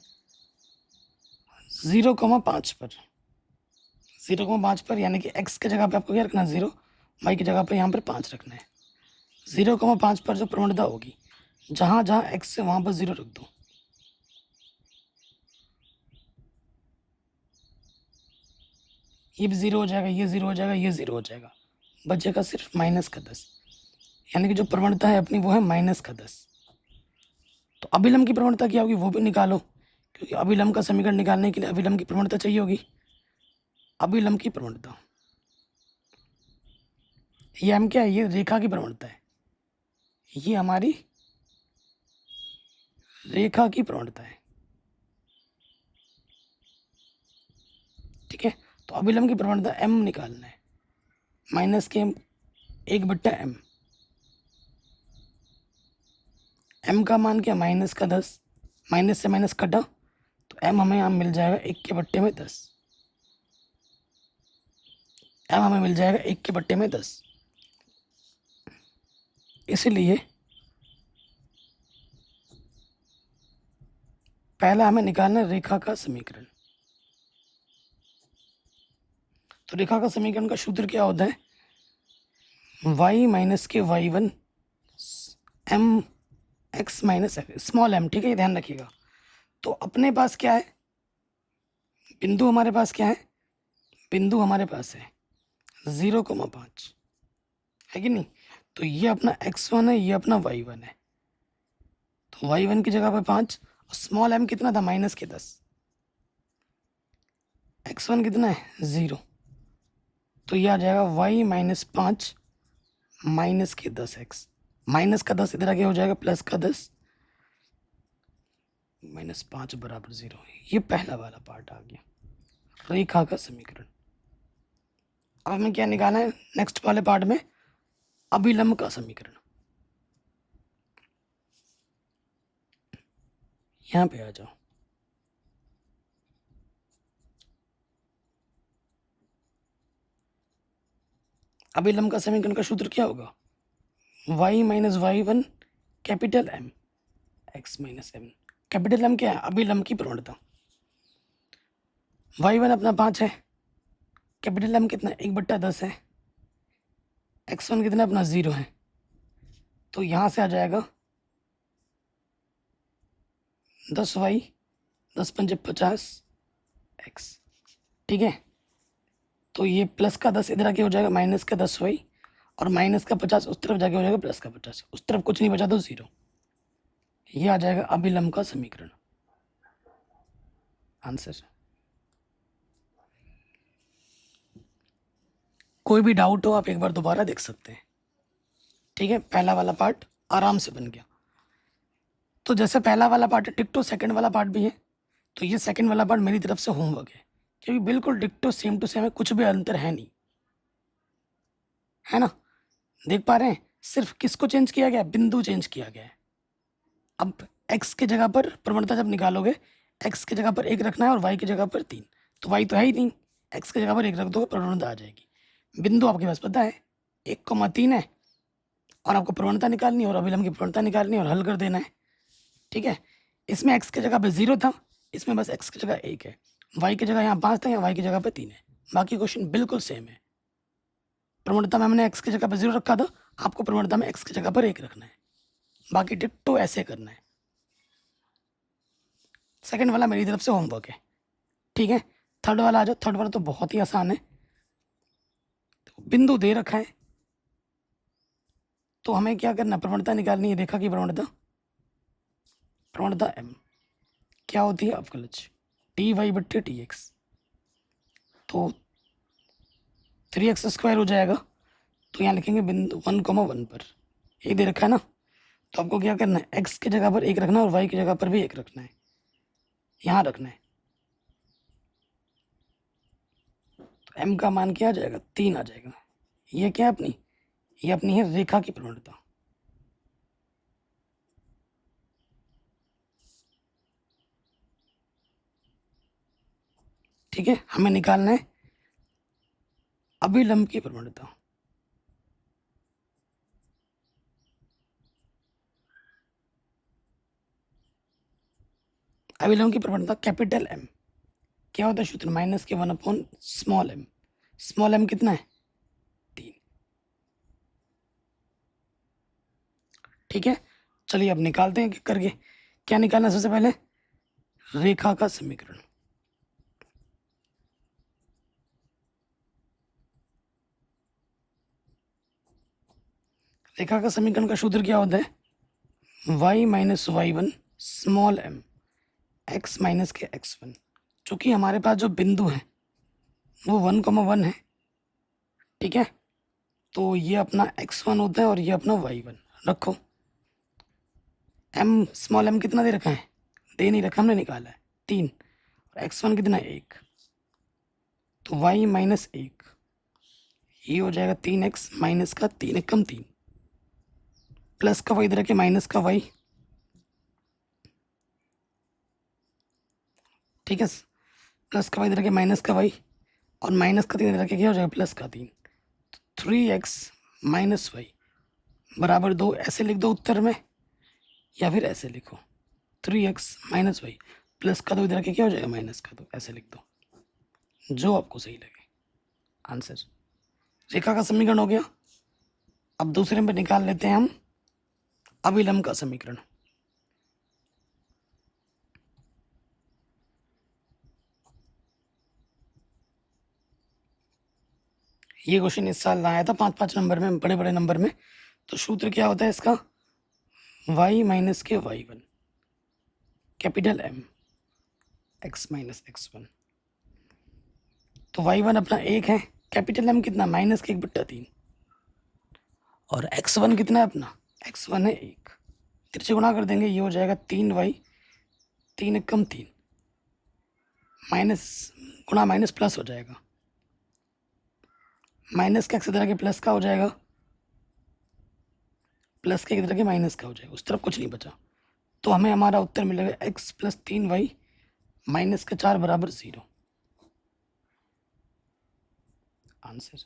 0,5 पर 0,5 पर, यानी कि x की जगह पे आपको क्या रखना है 0, y की जगह पे यहाँ पर 5 रखना है। 0,5 पर जो प्रवणता होगी, जहाँ जहाँ x है वहाँ पर 0 रख दो। ये भी 0 हो जाएगा, ये 0 हो जाएगा, ये 0 हो जाएगा, बचेगा सिर्फ माइनस का 10, यानी कि जो प्रवणता है अपनी वो है माइनस का 10। तो अभिलंब की प्रवणता क्या होगी वो भी निकालो, क्योंकि अभिलंब का समीकरण निकालने के लिए अभिलंब की प्रवणता चाहिए होगी। अभिलंब की प्रवणता, ये हम क्या है, ये रेखा की प्रवणता है, ये हमारी रेखा की प्रवणता है। ठीक है, तो अभिलंब की प्रवणता m निकालना है, माइनस के 1 बट्टा m। m का मान क्या, माइनस का 10, माइनस से माइनस कटा तो m हमें यहाँ मिल जाएगा 1 के बट्टे में 10। m हमें मिल जाएगा 1 के बट्टे में 10। इसलिए पहला हमें निकालना है रेखा का समीकरण। तो रेखा का समीकरण का सूत्र क्या होता है, y माइनस के y1 m x minus small m। ठीक है, ध्यान रखिएगा। तो अपने पास क्या है, बिंदु हमारे पास क्या है, बिंदु हमारे पास है 0,5, है कि नहीं। तो ये अपना x1 है, ये अपना y1 है। तो y1 की जगह पर 5, और स्मॉल m कितना था, माइनस के 10। x1 कितना है 0, तो ये आ जाएगा y माइनस 5 माइनस के 10x, माइनस का 10 इधर आगे हो जाएगा प्लस का 10, माइनस 5 बराबर 0। ये पहला वाला पार्ट आ गया, रेखा का समीकरण। अब हमें क्या निकालना है नेक्स्ट वाले पार्ट में, अभिलंब का समीकरण। यहाँ पे आ जाओ। अभिलंब का समीकरण का सूत्र क्या होगा, y minus y1 capital M x minus m। Capital M क्या है, अभिलंब की प्रवणता। y1 अपना 5 है, कैपिटल M कितना 1 बट्टा 10 है, x1 कितना अपना 0 है। तो यहाँ से आ जाएगा 10y, 10 पंजे 50 x। ठीक है, तो ये प्लस का 10 इधर आके हो जाएगा माइनस का 10y, और माइनस का 50 उस तरफ जाके हो जाएगा प्लस का 50, उस तरफ कुछ नहीं बचा तो 0। ये आ जाएगा अभिलंब का समीकरण, आंसर। कोई भी डाउट हो आप एक बार दोबारा देख सकते हैं। ठीक है, पहला वाला पार्ट आराम से बन गया। तो जैसे पहला वाला पार्ट है डिक्टो सेकंड वाला पार्ट भी है, तो ये सेकंड वाला पार्ट मेरी तरफ से होमवर्क है, क्योंकि बिल्कुल डिक्टो सेम टू सेम है, कुछ भी अंतर है नहीं, है ना। देख पा रहे हैं, सिर्फ किसको चेंज किया गया है, बिंदु चेंज किया गया है। अब x की जगह पर प्रवणता जब निकालोगे, x की जगह पर 1 रखना है और y की जगह पर 3, तो y तो है ही नहीं, x की जगह पर 1 रख दो प्रवणता आ जाएगी। बिंदु आपके पास पता है 1,3 है, और आपको प्रवणता निकालनी है और अभिलंब की प्रवणता निकालनी है और हल कर देना है। ठीक है, इसमें x की जगह पर 0 था, इसमें बस x की जगह 1 है, y की जगह यहाँ 5 था, यहाँ y की जगह पर 3 है। बाकी क्वेश्चन बिल्कुल सेम है। प्रवणता में हमने x की जगह पर 0 रखा था, आपको प्रवणता में x की जगह पर 1 रखना है। बाकी डिट्टो ऐसे करना है। सेकंड वाला मेरी तरफ से होमवर्क है। ठीक है, थर्ड वाला आ जाओ। थर्ड वाला तो बहुत ही आसान है। तो बिंदु दे रखा है, तो हमें क्या करना, प्रवणता निकालनी है। रेखा की प्रवणता, प्रवणता m क्या होती है, अवकलज टी वाई बट्टे टी एक्स, तो 3x² हो जाएगा। तो यहाँ लिखेंगे बिंदु 1,1 पर, ये दे रखा है ना, तो आपको क्या करना है, x की जगह पर 1 रखना है और y की जगह पर भी 1 रखना है, यहाँ रखना है। तो m का मान क्या आ जाएगा, 3 आ जाएगा। ये क्या है अपनी, ये अपनी है रेखा की प्रवणता। ठीक है, हमें निकालना है अभिलंब की प्रवणता। अभिलंब की प्रवणता कैपिटल M क्या होता है, सूत्र माइनस के 1/स्मॉल m। स्मॉल m कितना है, 3। ठीक है, चलिए अब निकालते हैं करके। क्या निकालना है सबसे पहले, रेखा का समीकरण। रेखा का समीकरण का सूत्र क्या होता है, y minus y1 small m x minus के x1। चूंकि हमारे पास जो बिंदु है वो 1,1 है। ठीक है, तो ये अपना x1 होता है और ये अपना y1 रखो। m स्मॉल m कितना दे रखा है, दे नहीं रखा, हमने निकाला है 3, और x1 कितना है 1, तो y माइनस 1, ये हो जाएगा 3x माइनस का 3 1 कम 3, प्लस का y इधर रखे माइनस का y। ठीक है, प्लस का y इधर रखे माइनस का y, और माइनस का 3 इधर रखे क्या हो जाएगा, प्लस का 3। 3x माइनस y बराबर 2, ऐसे लिख दो उत्तर में, या फिर ऐसे लिखो 3x माइनस y प्लस का 2 इधर रखे क्या हो जाएगा, माइनस का 2, ऐसे लिख दो, जो आपको सही लगे। आंसर रेखा का समीकरण हो गया। अब दूसरे में निकाल लेते हैं हम अभिलंब का समीकरण। ये क्वेश्चन इस साल आया था 5-5 नंबर में, बड़े बड़े नंबर में। तो सूत्र क्या होता है इसका, y माइनस के y1 capital M x minus x1। तो y1 अपना 1 है, कैपिटल M कितना, माइनस के 1/3, और x1 कितना है अपना, x1 है 1। तिरछे गुणा कर देंगे, ये हो जाएगा 3y 3 1 कम 3, माइनस गुणा माइनस प्लस हो जाएगा, माइनस का x इधर के प्लस का हो जाएगा, प्लस के इधर के माइनस का हो जाएगा, उस तरफ कुछ नहीं बचा। तो हमें हमारा उत्तर मिलेगा x प्लस 3y माइनस का 4 बराबर 0। आंसर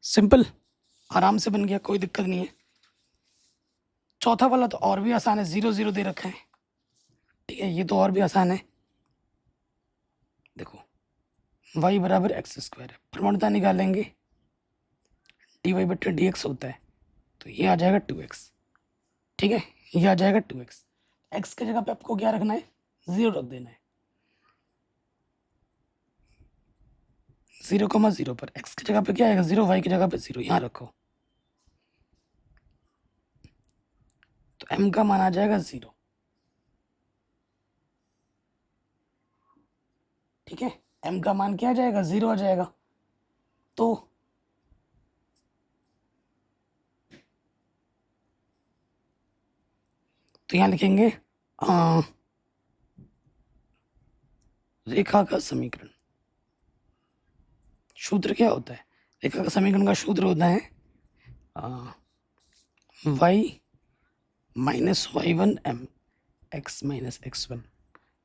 सिंपल, आराम से बन गया, कोई दिक्कत नहीं है। चौथा वाला तो और भी आसान है, 0 0 दे रखा है। ठीक है, ये तो और भी आसान है। देखो y बराबर x² है, प्रवणता निकालेंगे, dy बट्टे dx होता है, तो ये आ जाएगा 2x। ठीक है, ये आ जाएगा 2x। x की जगह पे आपको क्या रखना है, 0 रख देना है। 0,0 पर x की जगह पे क्या आएगा, 0, y की जगह पे 0, यहाँ रखो। तो m का मान आ जाएगा 0। ठीक है, m का मान क्या आ जाएगा, 0 आ जाएगा। तो यहाँ लिखेंगे रेखा का समीकरण। सूत्र क्या होता है, रेखा का समीकरण का सूत्र होता है y minus y1m x minus x1।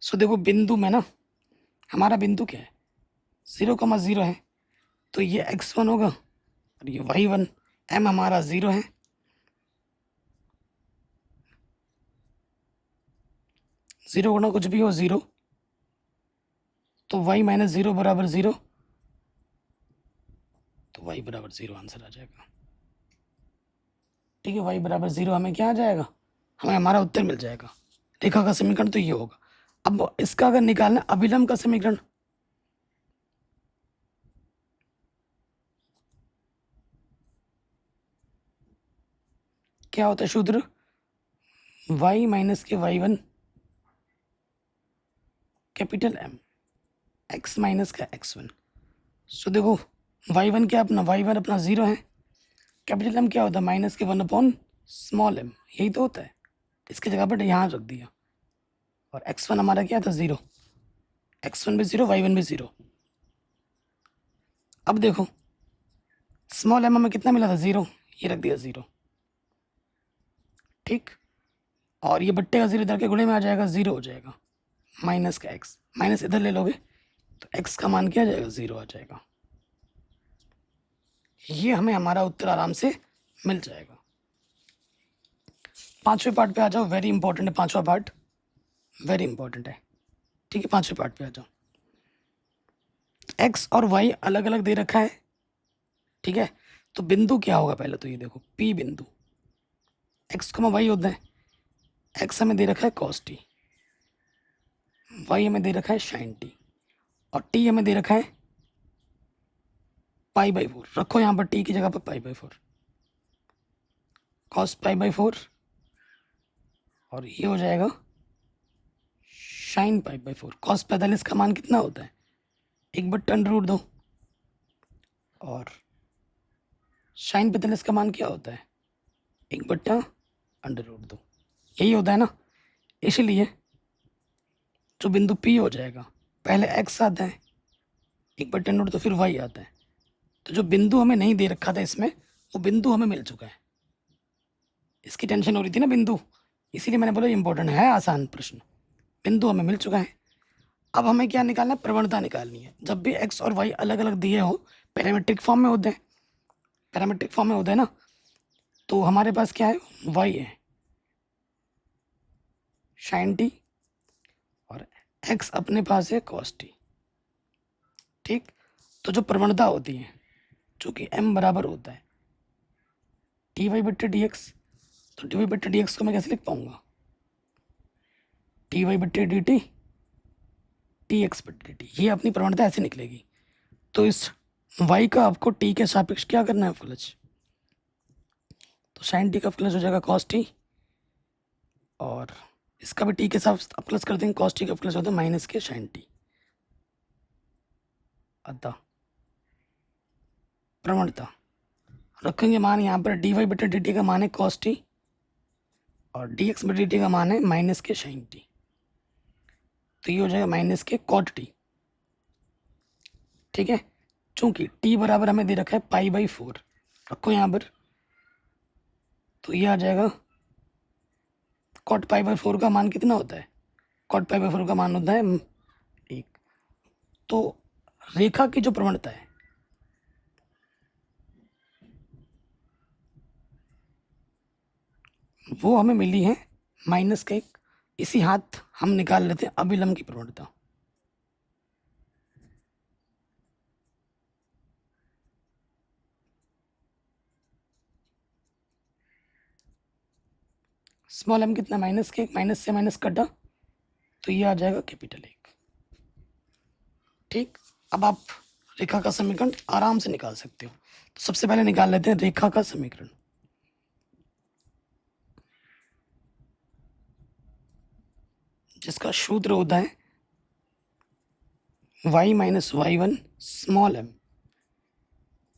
सो देखो बिंदु में ना, हमारा बिंदु क्या है, 0,0 है, तो ये x1 होगा और ये y1, m हमारा 0 है, जीरो गुना कुछ भी हो 0, तो y माइनस 0 बराबर 0, तो y बराबर 0 आंसर आ जाएगा। ठीक है, y बराबर 0 हमें क्या आ जाएगा, हमें हमारा उत्तर मिल जाएगा। रेखा का समीकरण तो ये होगा। अब इसका अगर निकालना अभिलंब का समीकरण, क्या होता है सूत्र, y माइनस के y1 capital M x minus का x1। सो देखो y1 क्या अपना, y1 अपना 0 है, कैपिटल M क्या होता है, माइनस के 1 अपॉन स्मॉल m, यही तो होता है। इसकी जगह पर यहाँ रख दिया, और x1 हमारा क्या था, 0, x1 भी 0, y1 भी 0। अब देखो स्मॉल m हमें कितना मिला था, 0, ये रख दिया 0। ठीक, और ये बट्टे का 0 इधर के गुणे में आ जाएगा, 0 हो जाएगा, माइनस का x, माइनस इधर ले लोगे तो x का मान क्या आ जाएगा, 0 आ जाएगा। ये हमें हमारा उत्तर आराम से मिल जाएगा। पांचवें पार्ट पे आ जाओ, वेरी इंपॉर्टेंट है पांचवा पार्ट, वेरी इंपॉर्टेंट है। ठीक है, पांचवें पार्ट पे आ जाओ। x और y अलग अलग दे रखा है, ठीक है, तो बिंदु क्या होगा, पहले तो ये देखो P बिंदु, x, y होता है, x हमें दे रखा है cos t, y हमें दे रखा है sin t, और t हमें दे रखा है π/4। रखो यहाँ पर t की जगह पर π/4, cos π/4, और ये हो जाएगा sin π/4। cos 45 का मान कितना होता है, 1/√2, और sin 45 का मान क्या होता है, 1/√2, यही होता है ना। इसलिए जो बिंदु P हो जाएगा, पहले x आता है 1/√2, तो फिर y आता है। तो जो बिंदु हमें नहीं दे रखा था इसमें, वो बिंदु हमें मिल चुका है। इसकी टेंशन हो रही थी ना बिंदु, इसीलिए मैंने बोला इंपॉर्टेंट है, आसान प्रश्न। बिंदु हमें मिल चुका है। अब हमें क्या निकालना है, प्रवणता निकालनी है। जब भी x और y अलग अलग दिए हो, पैरामीट्रिक फॉर्म में होते हैं, पैरामीट्रिक फॉर्म में होते हैं ना, तो हमारे पास क्या है, y है sin t, और x अपने पास है cos t। ठीक, तो जो प्रवणता होती है, जो कि m बराबर होता है dy/dx, तो dy/dx को मैं कैसे लिख पाऊंगा, dy/dt dx/dt, ये अपनी प्रवणता ऐसे निकलेगी। तो इस y का आपको t के सापेक्ष क्या करना है, अवकलज, तो sin t का अवकलज हो जाएगा cos t, और इसका भी t के साथ अवकलज कर देंगे, cos t का अवकलज होता है माइनस के sin t। अतः प्रवणता रखेंगे मान यहाँ पर dy/dt का मान है cos t, और dx/dt का मान है माइनस के sin t, तो ये हो जाएगा माइनस के cot t। ठीक है, चूंकि t बराबर हमें दे रखा है π/4, रखो यहाँ पर, तो ये आ जाएगा cot π/4 का मान कितना होता है, cot π/4 का मान होता है 1। तो रेखा की जो प्रवणता है, वो हमें मिली है माइनस का 1। इसी हाथ हम निकाल लेते हैं अभिलंब की प्रवणता। स्मॉल m कितना माइनस के 1, माइनस से माइनस कटा तो ये आ जाएगा कैपिटल 1। ठीक, अब आप रेखा का समीकरण आराम से निकाल सकते हो। तो सबसे पहले निकाल लेते हैं रेखा का समीकरण। जिसका सूत्र होता है y minus y1 small m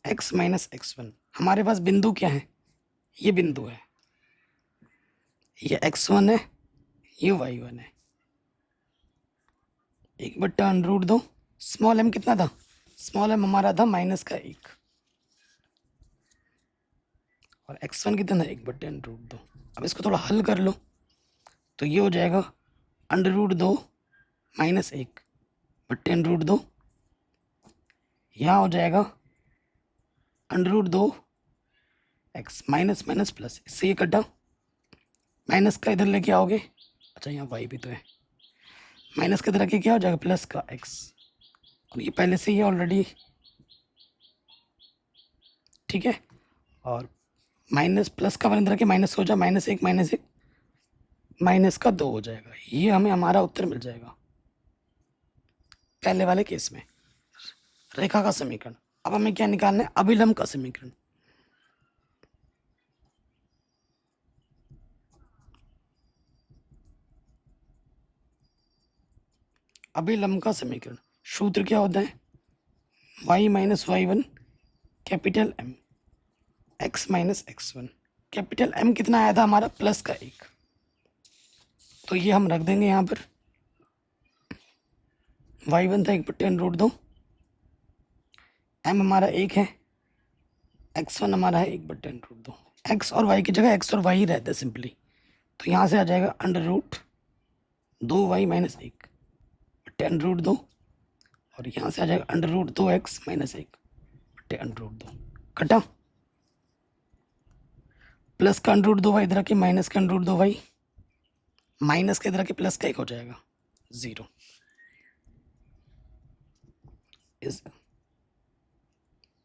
x minus x1। हमारे पास बिंदु क्या है, ये बिंदु है, ये x1 है, ये y1 है। 1/√2 स्मॉल m कितना था, स्मॉल m हमारा था माइनस का 1 और x1 कितना था 1/√2। अब इसको थोड़ा हल कर लो तो ये हो जाएगा √2 माइनस 1/√2। यहाँ हो जाएगा √2 x माइनस माइनस प्लस, इससे ये कटा, माइनस का इधर लेके आओगे, अच्छा यहाँ y भी तो है, माइनस के इधर के क्या हो जाएगा प्लस का x, और ये पहले से ही ऑलरेडी ठीक है। और माइनस प्लस का वन इधर के माइनस हो जाए, -1 -1 माइनस का 2 हो जाएगा। ये हमें हमारा उत्तर मिल जाएगा पहले वाले केस में, रेखा का समीकरण। अब हमें क्या निकालना है, अभिलंब का समीकरण। अभिलंब का समीकरण सूत्र क्या होता है, y minus y1 capital M x minus x1। Capital M कितना आया था हमारा प्लस का 1, तो ये हम रख देंगे यहाँ पर। y1 था 1/√2, m हमारा 1 है, x1 हमारा है 1/√2। x और y की जगह x और y ही रहता है सिंपली, तो यहाँ से आ जाएगा √2y माइनस 1/√2 और यहाँ से आ जाएगा √2x माइनस 1/√2। कटा, प्लस का √2y इधर के माइनस का √2y, माइनस के इधर के प्लस का 1 हो जाएगा 0।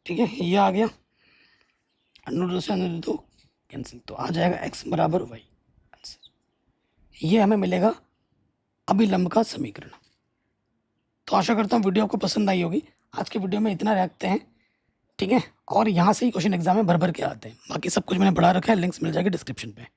ठीक है, ये आ गया, √2 से √2 कैंसिल, तो आ जाएगा x बराबर y आंसर। ये हमें मिलेगा अभिलंब का समीकरण। तो आशा करता हूँ वीडियो आपको पसंद आई होगी। आज के वीडियो में इतना रखते हैं, ठीक है। और यहाँ से ही क्वेश्चन एग्जाम में भर भर के आते हैं, बाकी सब कुछ मैंने बढ़ा रखा है, लिंक्स मिल जाएगी डिस्क्रिप्शन पे।